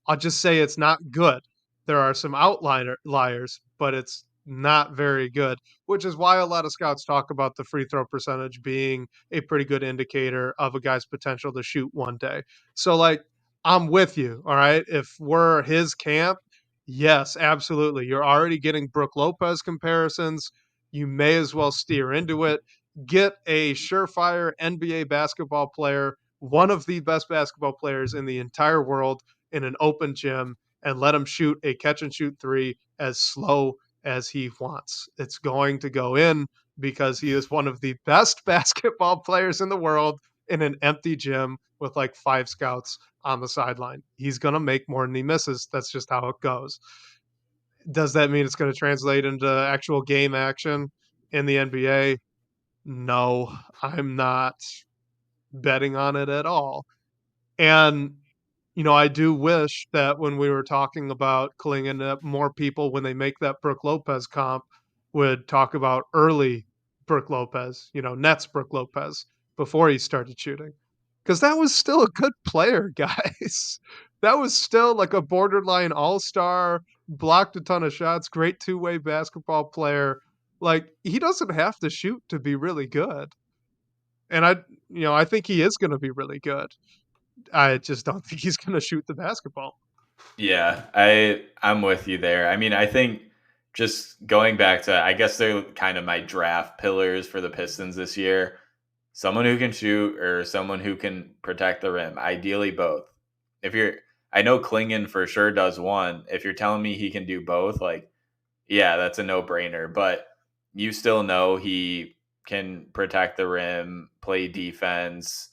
I'll just say it's not good. There are some outliers, but it's not very good, which is why a lot of scouts talk about the free throw percentage being a pretty good indicator of a guy's potential to shoot one day. So, like, I'm with you. All right. If we're his camp, yes, absolutely. You're already getting Brooke Lopez comparisons. You may as well steer into it. Get a surefire NBA basketball player, one of the best basketball players in the entire world, in an open gym, and let him shoot a catch and shoot three as slow as he wants. It's going to go in because he is one of the best basketball players in the world in an empty gym with like 5 scouts on the sideline. He's going to make more than he misses. That's just how it goes. Does that mean it's going to translate into actual game action in the NBA? No, I'm not betting on it at all. And I do wish that when we were talking about Clingan, that more people, when they make that Brooke Lopez comp, would talk about early Brooke Lopez, Nets Brooke Lopez, before he started shooting. Because that was still a good player, guys. That was still like a borderline all star, blocked a ton of shots, great two-way basketball player. Like, he doesn't have to shoot to be really good. And I think he is going to be really good. I just don't think he's going to shoot the basketball. Yeah, I'm with you there. I mean, I think just going back to, I guess they're kind of my draft pillars for the Pistons this year. Someone who can shoot or someone who can protect the rim. Ideally both. If you're I know Clingan for sure does one. If you're telling me he can do both, like, yeah, that's a no-brainer, but you still know he can protect the rim, play defense,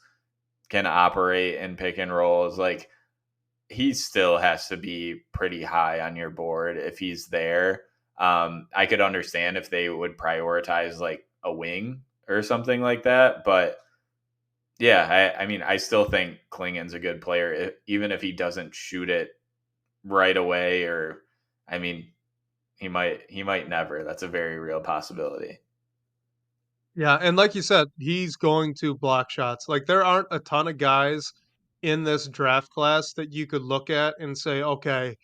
can operate in pick and rolls. Like, he still has to be pretty high on your board if he's there. I could understand if they would prioritize like a wing or something like that, but yeah, I mean, I still think Klingen's a good player, even if he doesn't shoot it right away. Or, I mean, he might never. That's a very real possibility. Yeah, and like you said, he's going to block shots. Like, there aren't a ton of guys in this draft class that you could look at and say, okay,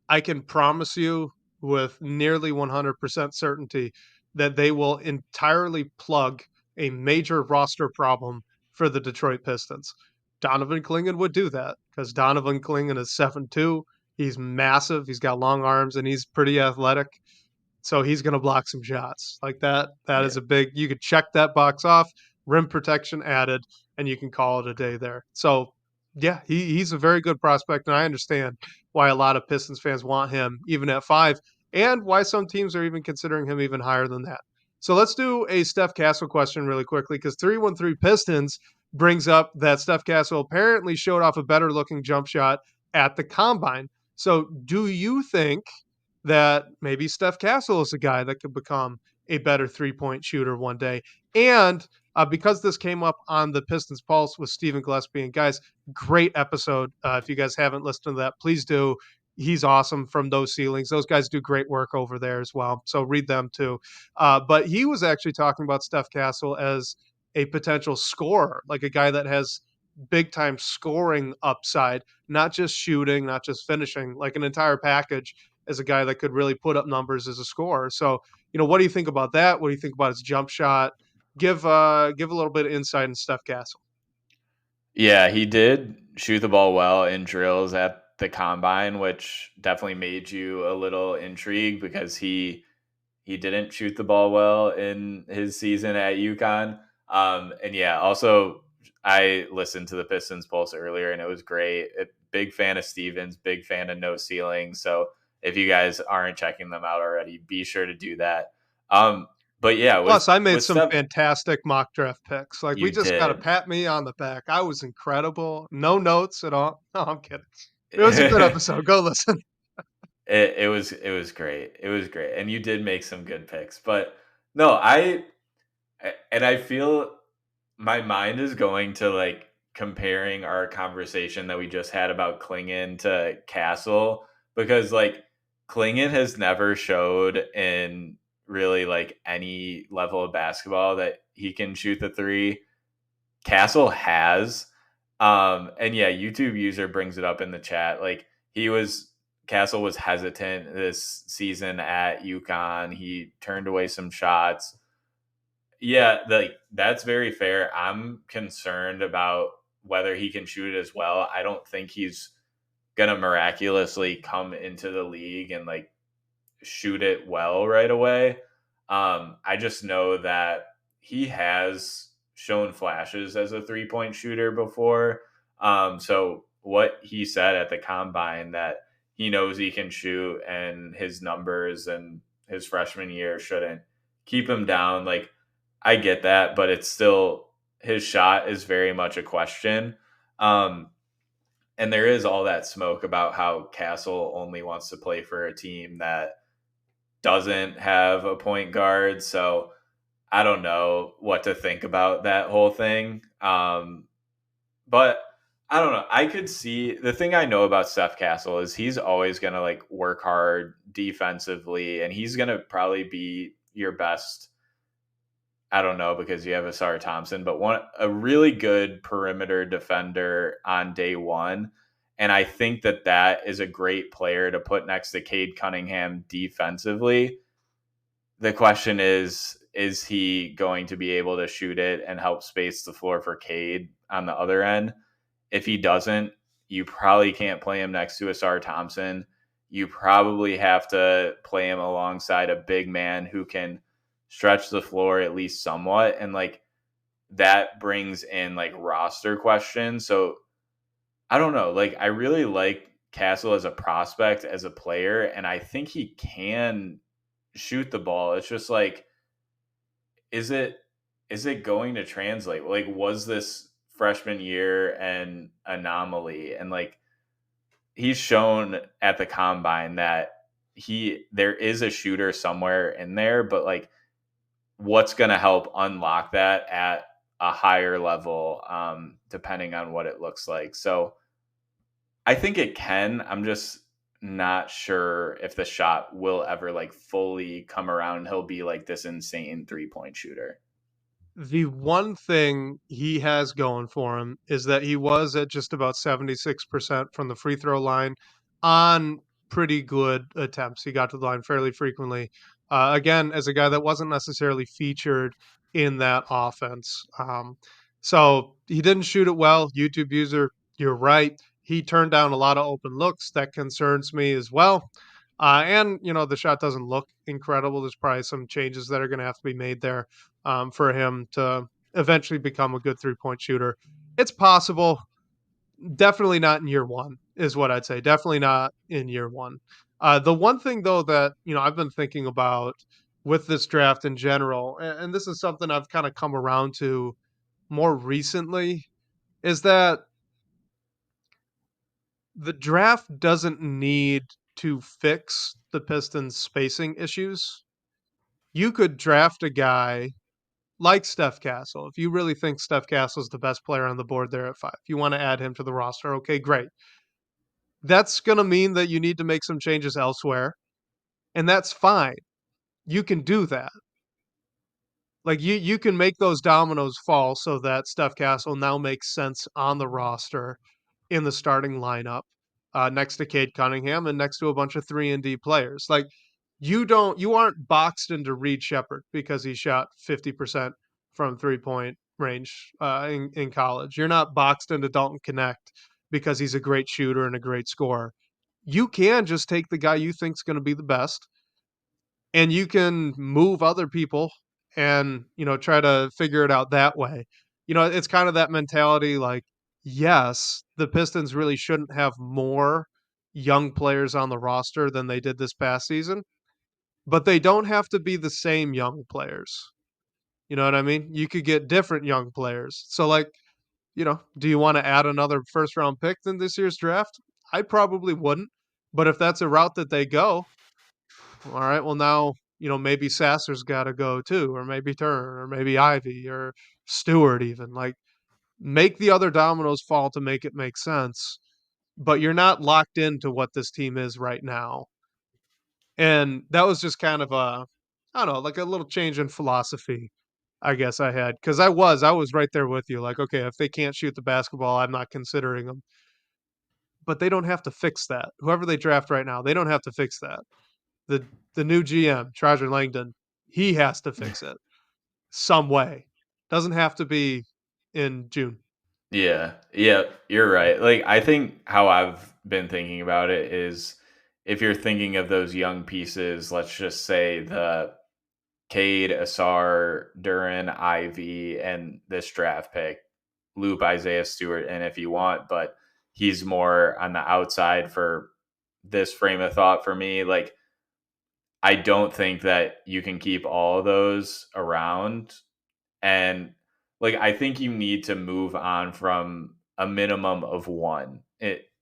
I can promise you with nearly 100% certainty that they will entirely plug a major roster problem for the Detroit Pistons. Donovan Clingan would do that because Donovan Clingan is 7'2". He's massive. He's got long arms and he's pretty athletic. So he's going to block some shots like that. That is Yeah. a big, you could check that box off, rim protection added, and you can call it a day there. So yeah, he's a very good prospect. And I understand why a lot of Pistons fans want him even at 5, and why some teams are even considering him even higher than that. So let's do a Steph Castle question really quickly, because 313 Pistons brings up that Steph Castle apparently showed off a better looking jump shot at the combine. So do you think that maybe Steph Castle is a guy that could become a better 3-point shooter one day? And because this came up on the Pistons Pulse with Stephen Gillespie, and guys, great episode. If you guys haven't listened to that, please do. He's awesome from those ceilings. Those guys do great work over there as well. So read them too. But he was actually talking about Steph Castle as a potential scorer, like a guy that has big time scoring upside, not just shooting, not just finishing, like an entire package, as a guy that could really put up numbers as a scorer. So, what do you think about that? What do you think about his jump shot? Give a little bit of insight in Steph Castle. Yeah, he did shoot the ball well in drills at the combine, which definitely made you a little intrigued because he didn't shoot the ball well in his season at UConn. And yeah, also I listened to the Pistons Pulse earlier and it was great. Big fan of Stevens, big fan of No Ceiling. So if you guys aren't checking them out already, be sure to do that. But yeah, with Plus, I made with some Steph, fantastic mock draft picks. Like, we you just got to did. pat me on the back. I was incredible. No notes at all. No, I'm kidding. It was a good episode. Go listen. It was great. It was great, and you did make some good picks. But no, I feel my mind is going to like comparing our conversation that we just had about Klingan to Castle, because like Klingan has never showed in really like any level of basketball that he can shoot the three. Castle has. And yeah, YouTube user brings it up in the chat. Like, he was Castle was hesitant this season at UConn. He turned away some shots. Yeah, that's very fair. I'm concerned about whether he can shoot it as well. I don't think he's gonna miraculously come into the league and like shoot it well right away. I just know that he has shown flashes as a 3-point shooter before. So what he said at the combine that he knows he can shoot and his numbers and his freshman year shouldn't keep him down. Like I get that, but it's still his shot is very much a question. Um, and there is all that smoke about how Castle only wants to play for a team that doesn't have a point guard. So I don't know what to think about that whole thing. But I don't know. I could see the thing I know about Steph Castle is he's always going to like work hard defensively and he's going to probably be your best. I don't know because you have Asar Thompson, but a really good perimeter defender on day one. And I think that is a great player to put next to Cade Cunningham defensively. The question is he going to be able to shoot it and help space the floor for Cade on the other end? If he doesn't, you probably can't play him next to Asar Thompson. You probably have to play him alongside a big man who can stretch the floor at least somewhat. And like that brings in like roster questions. So I don't know. Like I really like Castle as a prospect, as a player, and I think he can shoot the ball. It's just like, is it going to translate? Like, was this freshman year an anomaly? And like he's shown at the combine that there is a shooter somewhere in there, but like what's going to help unlock that at a higher level, depending on what it looks like. So I think it can. I'm just not sure if the shot will ever like fully come around. He'll be like this insane 3-point shooter. The one thing he has going for him is that he was at just about 76% from the free throw line on pretty good attempts. He got to the line fairly frequently. Again, as a guy that wasn't necessarily featured in that offense. So he didn't shoot it well. YouTube user, you're right. He turned down a lot of open looks. That concerns me as well. And, the shot doesn't look incredible. There's probably some changes that are going to have to be made there for him to eventually become a good 3-point shooter. It's possible. Definitely not in year one, is what I'd say. Definitely not in year one. The one thing, though, that I've been thinking about with this draft in general, and this is something I've kind of come around to more recently, is that the draft doesn't need to fix the Pistons' spacing issues. You could draft a guy like Steph Castle. If you really think Steph Castle is the best player on the board there at 5, you want to add him to the roster, okay, great. That's going to mean that you need to make some changes elsewhere, and that's fine. You can do that. Like you can make those dominoes fall so that Steph Castle now makes sense on the roster in the starting lineup, next to Cade Cunningham and next to a bunch of 3-and-D players. Like you aren't boxed into Reed Shepherd because he shot 50% from 3-point range in college. You're not boxed into Dalton Connect because he's a great shooter and a great scorer. You can just take the guy you think's going to be the best, and you can move other people and try to figure it out that way. It's kind of that mentality, like, yes, the Pistons really shouldn't have more young players on the roster than they did this past season, but they don't have to be the same young players. You know what I mean? You could get different young players. So like, do you want to add another first round pick in this year's draft? I probably wouldn't, but if that's a route that they go, all right, well now, maybe Sasser's got to go too, or maybe Turner, or maybe Ivy, or Stewart even. Like, make the other dominoes fall to make it make sense, but you're not locked into what this team is right now. And that was just kind of I don't know, like a little change in philosophy, I guess I had, because I was right there with you. Like, okay, if they can't shoot the basketball, I'm not considering them. but they don't have to fix that. Whoever they draft right now, they don't have to fix that. The the new GM, Trajan Langdon, he has to fix it some way. Doesn't have to be in June. Yeah, yeah, you're right. Like, I think how I've been thinking about it is if you're thinking of those young pieces, let's just say the Cade, Asar, Duran, Ivy, and this draft pick, loop Isaiah Stewart in if you want, but he's more on the outside for this frame of thought for me. Like, I don't think that you can keep all of those around. And like I think you need to move on from a minimum of one.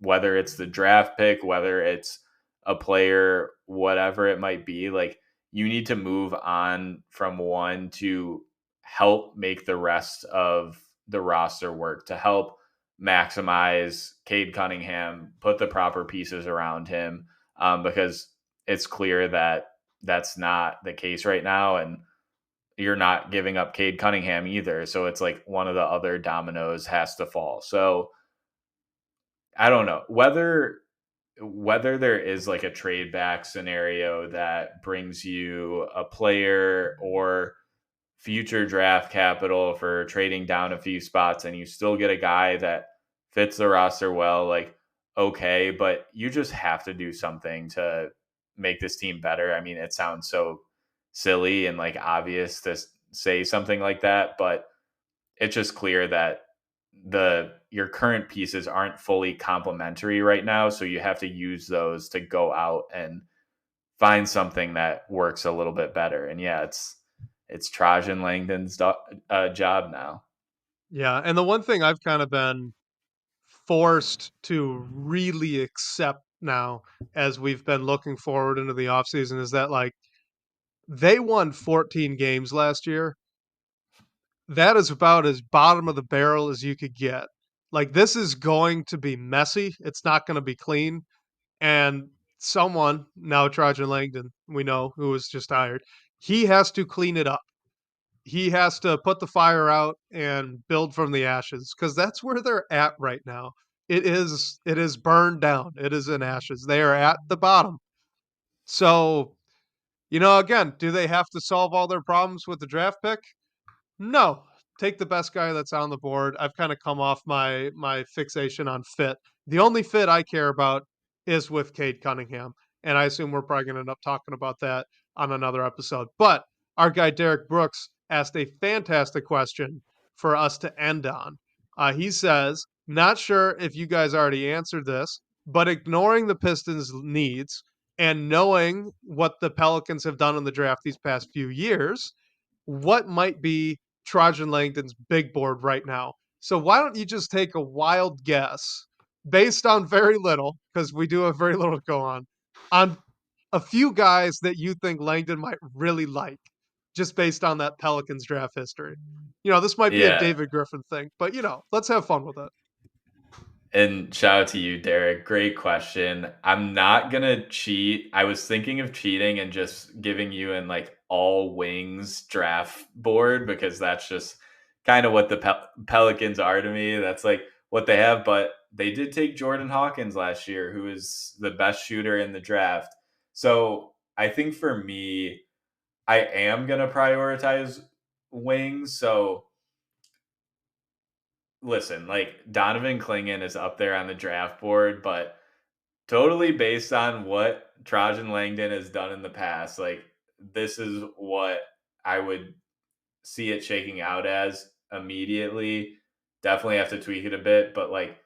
Whether it's the draft pick, whether it's a player, whatever it might be, like you need to move on from one to help make the rest of the roster work, to help maximize Cade Cunningham, put the proper pieces around him, because it's clear that that's not the case right now. And you're not giving up Cade Cunningham either. So it's like one of the other dominoes has to fall. So I don't know whether there is like a trade back scenario that brings you a player or future draft capital for trading down a few spots and you still get a guy that fits the roster well, like okay, but you just have to do something to make this team better. I mean, it sounds so silly and like obvious to say something like that, but it's just clear that the your current pieces aren't fully complementary right now, so you have to use those to go out and find something that works a little bit better. And yeah, it's Trajan Langdon's job now. Yeah, and the one thing I've kind of been forced to really accept now as we've been looking forward into the offseason is that like they won 14 games last year. That is about as bottom of the barrel as you could get. Like this is going to be messy. It's not going to be clean. And someone, now Trajan Langdon, we know who was just hired, he has to clean it up. He has to put the fire out and build from the ashes because that's where they're at right now. It is burned down. It is in ashes. They are at the bottom. So, again, do they have to solve all their problems with the draft pick? No. Take the best guy that's on the board. I've kind of come off my fixation on fit. The only fit I care about is with Cade Cunningham. And I assume we're probably going to end up talking about that on another episode. But our guy Derek Brooks asked a fantastic question for us to end on. He says, not sure if you guys already answered this, but ignoring the Pistons' needs and knowing what the Pelicans have done in the draft these past few years, what might be Trajan Langdon's big board right now? So why don't you just take a wild guess based on very little, because we do have very little to go on a few guys that you think Langdon might really like, just based on that Pelicans draft history. This might be a Yeah. David Griffin thing, but let's have fun with it. And shout out to you, Derek. Great question. I'm not gonna cheat. I was thinking of cheating and just giving you an like all wings draft board because that's just kind of what the Pelicans are to me. That's like what they have. But they did take Jordan Hawkins last year, who is the best shooter in the draft. So I think for me, I am gonna prioritize wings. So listen, like Donovan Clingan is up there on the draft board, but totally based on what Trajan Langdon has done in the past, like this is what I would see it shaking out as immediately. Definitely have to tweak it a bit, but like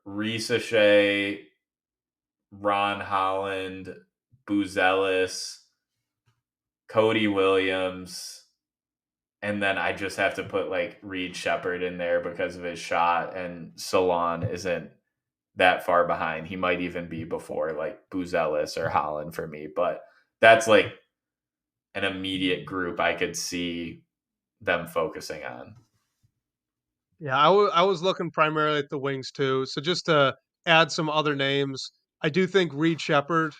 Risa Shea, Ron Holland, Buzelis, Cody Williams, and then I just have to put like Reed Shepard in there because of his shot, and Salon isn't that far behind. He might even be before like Buzelis or Holland for me, but that's like an immediate group I could see them focusing on. Yeah, I was looking primarily at the wings too. So just to add some other names, I do think Reed Shepard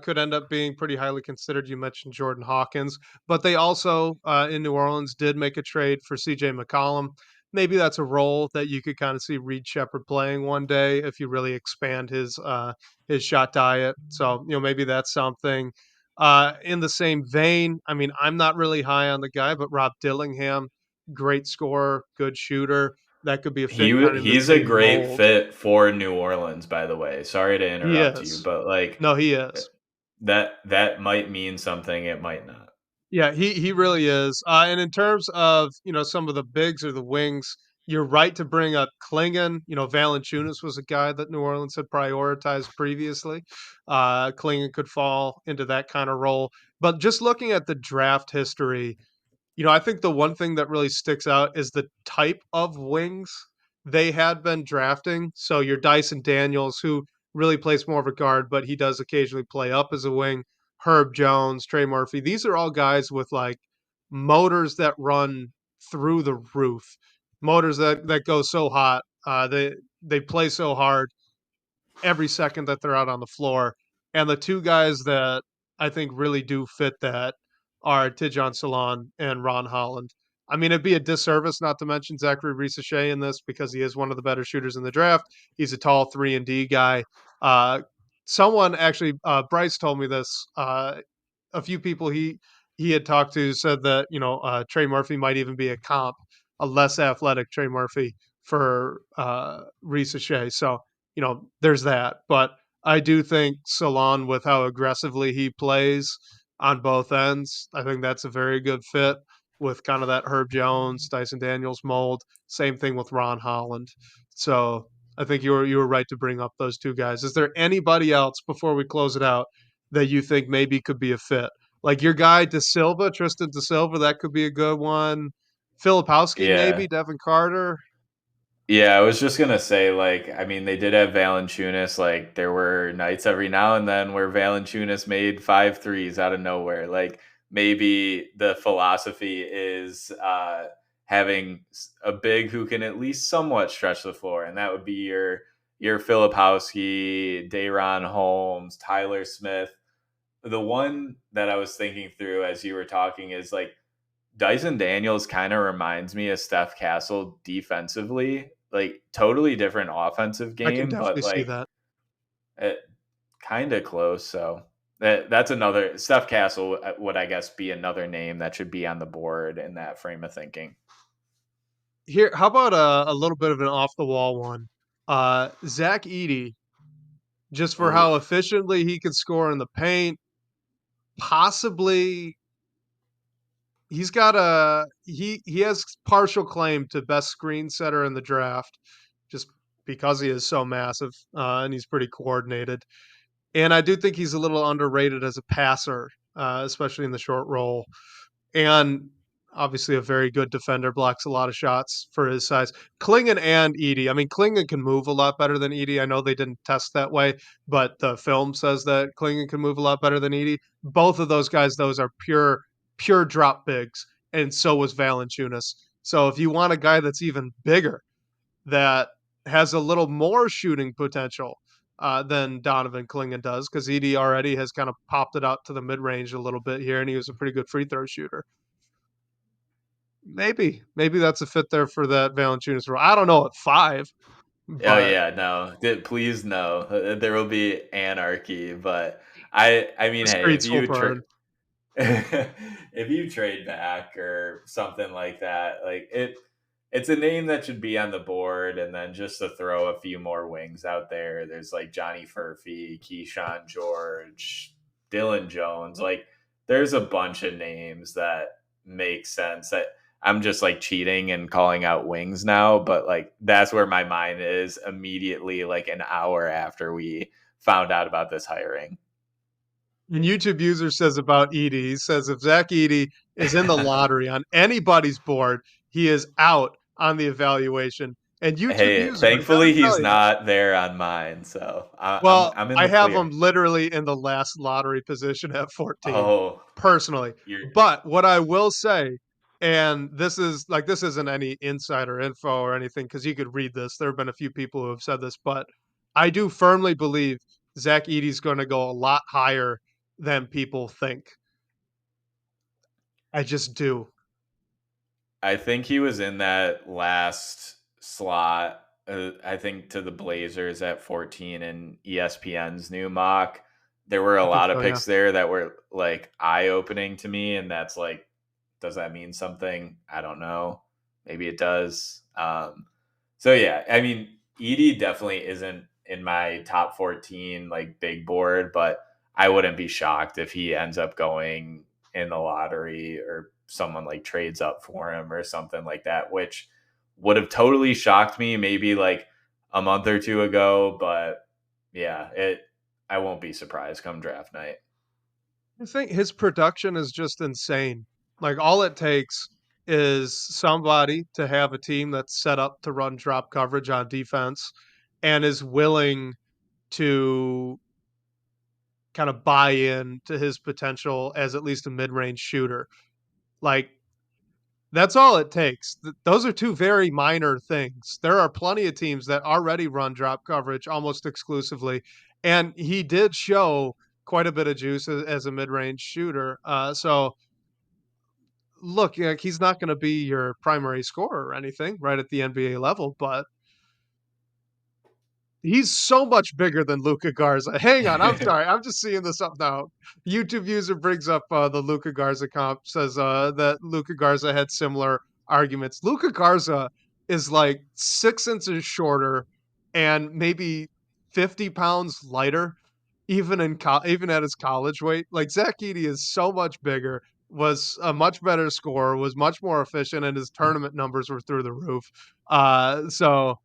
could end up being pretty highly considered. You mentioned Jordan Hawkins, but they also in New Orleans did make a trade for C.J. McCollum. maybe that's a role that you could kind of see Reed Shepherd playing one day if you really expand his shot diet. So, maybe that's something. In the same vein, I mean, I'm not really high on the guy, but Rob Dillingham, great scorer, good shooter. That could be a fit kind of in the He's a same great mold. fit for New Orleans, by the way. Sorry to He interrupt you, is. but like No, he eh, is. that might mean something, it might not. Yeah, he really is. And in terms of some of the bigs or the wings, you're right to bring up Clingan. Valanciunas was a guy that New Orleans had prioritized previously. Clingan could fall into that kind of role. But just looking at the draft history, I think the one thing that really sticks out is the type of wings they had been drafting. So your Dyson Daniels, who really plays more of a guard, but he does occasionally play up as a wing. Herb Jones, Trey Murphy. These are all guys with like motors that run through the roof, motors that go so hot. They play so hard every second that they're out on the floor. And the two guys that I think really do fit that are Tijon Salon and Ron Holland. I mean, it'd be a disservice not to mention Zachary Risachet in this because he is one of the better shooters in the draft. He's a tall 3-and-D guy. Uh, someone actually, Bryce told me this. A few people he had talked to said that Trey Murphy might even be a comp, a less athletic Trey Murphy for Risachet. So there's that. But I do think Salon, with how aggressively he plays on both ends, I think that's a very good fit with kind of that Herb Jones, Dyson Daniels mold. Same thing with Ron Holland. So I think you were right to bring up those two guys. Is there anybody else before we close it out that you think maybe could be a fit? Like your guy De Silva, Tristan De Silva, that could be a good one. Filipowski, maybe Yeah. Devin Carter. Yeah, I was just gonna say, like, I mean, they did have Valanciunas. Like, there were nights every now and then where Valanciunas made 5 threes out of nowhere. Like, maybe the philosophy is having a big who can at least somewhat stretch the floor, and that would be your Filipowski, Dayron Holmes, Tyler Smith. The one that I was thinking through as you were talking is like Dyson Daniels kind of reminds me of Steph Castle defensively, like totally different offensive I can game, but definitely see like that. it, kind of close. So that's another Steph Castle would, I guess, be another name that should be on the board in that frame of thinking. Here, how about a little bit of an off the wall one? Zach Edey, just for how Oof. efficiently he can score in the paint. Possibly, he has partial claim to best screen setter in the draft, just because he is so massive and he's pretty coordinated. And I do think he's a little underrated as a passer, especially in the short roll. And obviously a very good defender, blocks a lot of shots for his size. Clingan and Edie. I mean, Clingan can move a lot better than Edie. I know they didn't test that way, but the film says that Clingan can move a lot better than Edie. Both of those guys, those are pure drop bigs, and so was Valanciunas. So if you want a guy that's even bigger, that has a little more shooting potential than Donovan Clingan does, because Edie already has kind of popped it out to the mid range a little bit here, and he was a pretty good free throw shooter. Maybe that's a fit there for that Valanciunas role. I don't know at 5, Oh but yeah, no. Please no. There will be anarchy, but I mean, the hey, if streets will you burn. if you trade back or something like that, like it's a name that should be on the board, and then just to throw a few more wings out there. There's like Johnny Furphy, Keyshawn George, Dylan Jones. Like there's a bunch of names that make sense. I'm just like cheating and calling out wings now, but like that's where my mind is immediately, like an hour after we found out about this hiring. And YouTube user says about Edie, he says if Zach Edie is in the lottery on anybody's board, he is out on the evaluation. And YouTube Hey, user, I got to thankfully tell he's you, not there on mine, so well, I'm in I the have him clear. literally in the last lottery position at 14, Oh, personally. you're But what I will say, and this isn't any insider info or anything, because you could read this. There have been a few people who have said this, but I do firmly believe Zach Edey's going to go a lot higher than people think. I just do. I think he was in that last slot. I think to the Blazers at 14 in ESPN's new mock. There were a I think lot of so, yeah. picks there that were like eye opening to me, and that's like, does that mean something? I don't know. Maybe it does. So yeah, I mean, Edie definitely isn't in my top 14 like big board, but I wouldn't be shocked if he ends up going in the lottery or someone like trades up for him or something like that, which would have totally shocked me maybe like a month or two ago. But yeah, I won't be surprised come draft night. I think his production is just insane. Like all it takes is somebody to have a team that's set up to run drop coverage on defense and is willing to kind of buy in to his potential as at least a mid-range shooter. Like that's all it takes. Those are two very minor things. There are plenty of teams that already run drop coverage almost exclusively, and he did show quite a bit of juice as a mid-range shooter. So look, like he's not going to be your primary scorer or anything right at the NBA level, but he's so much bigger than Luka Garza. Hang on, I'm sorry. I'm just seeing this up now. YouTube user brings up the Luka Garza comp, says that Luka Garza had similar arguments. Luka Garza is like 6 inches shorter and maybe 50 pounds lighter, even even at his college weight. Like Zach Edey is so much bigger, was a much better scorer, was much more efficient, and his tournament numbers were through the roof. So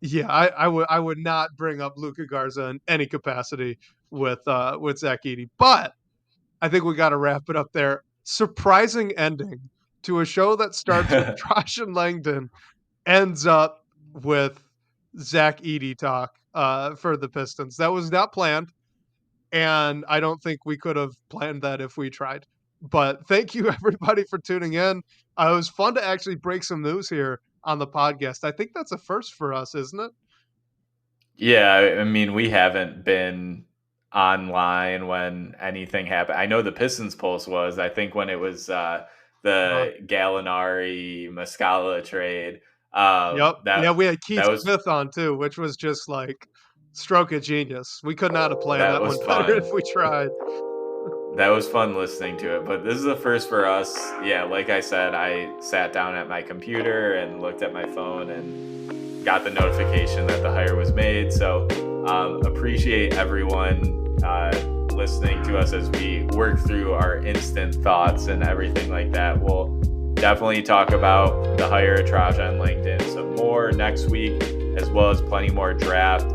yeah, I would not bring up Luka Garza in any capacity with Zach Edey, but I think we got to wrap it up there. Surprising ending to a show that starts with Trajan Langdon, ends up with Zach Edey talk for the Pistons. That was not planned, and I don't think we could have planned that if we tried. But thank you everybody for tuning in. It was fun to actually break some news here on the podcast. I think that's a first for us, isn't it? Yeah, I mean, we haven't been online when anything happened. I know the Pistons Pulse was, I think when it was Uh, the Gallinari Muscala trade. yep. Yeah, That we had Keith that was Smith on too, which was just like stroke of genius. We could not have planned that that was one better fun. if we tried. That was fun listening to it, but this is the first for us. Yeah, like I said, I sat down at my computer and looked at my phone and got the notification that the hire was made. So appreciate everyone listening to us as we work through our instant thoughts and everything like that. We'll definitely talk about the hire of Trajan Langdon some more next week, as well as plenty more draft.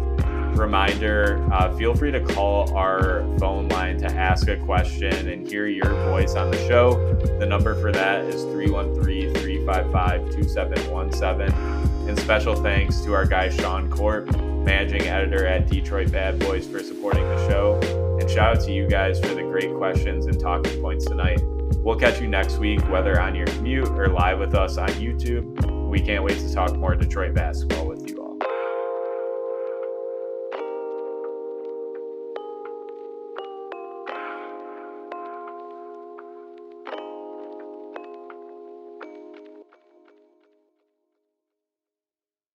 Reminder, feel free to call our phone line to ask a question and hear your voice on the show. The number for that is 313-355-2717. And special thanks to our guy Sean Corp, managing editor at Detroit Bad Boys, for supporting the show. And shout out to you guys for the great questions and talking points tonight. We'll catch you next week, whether on your commute or live with us on YouTube. We can't wait to talk more Detroit basketball with you.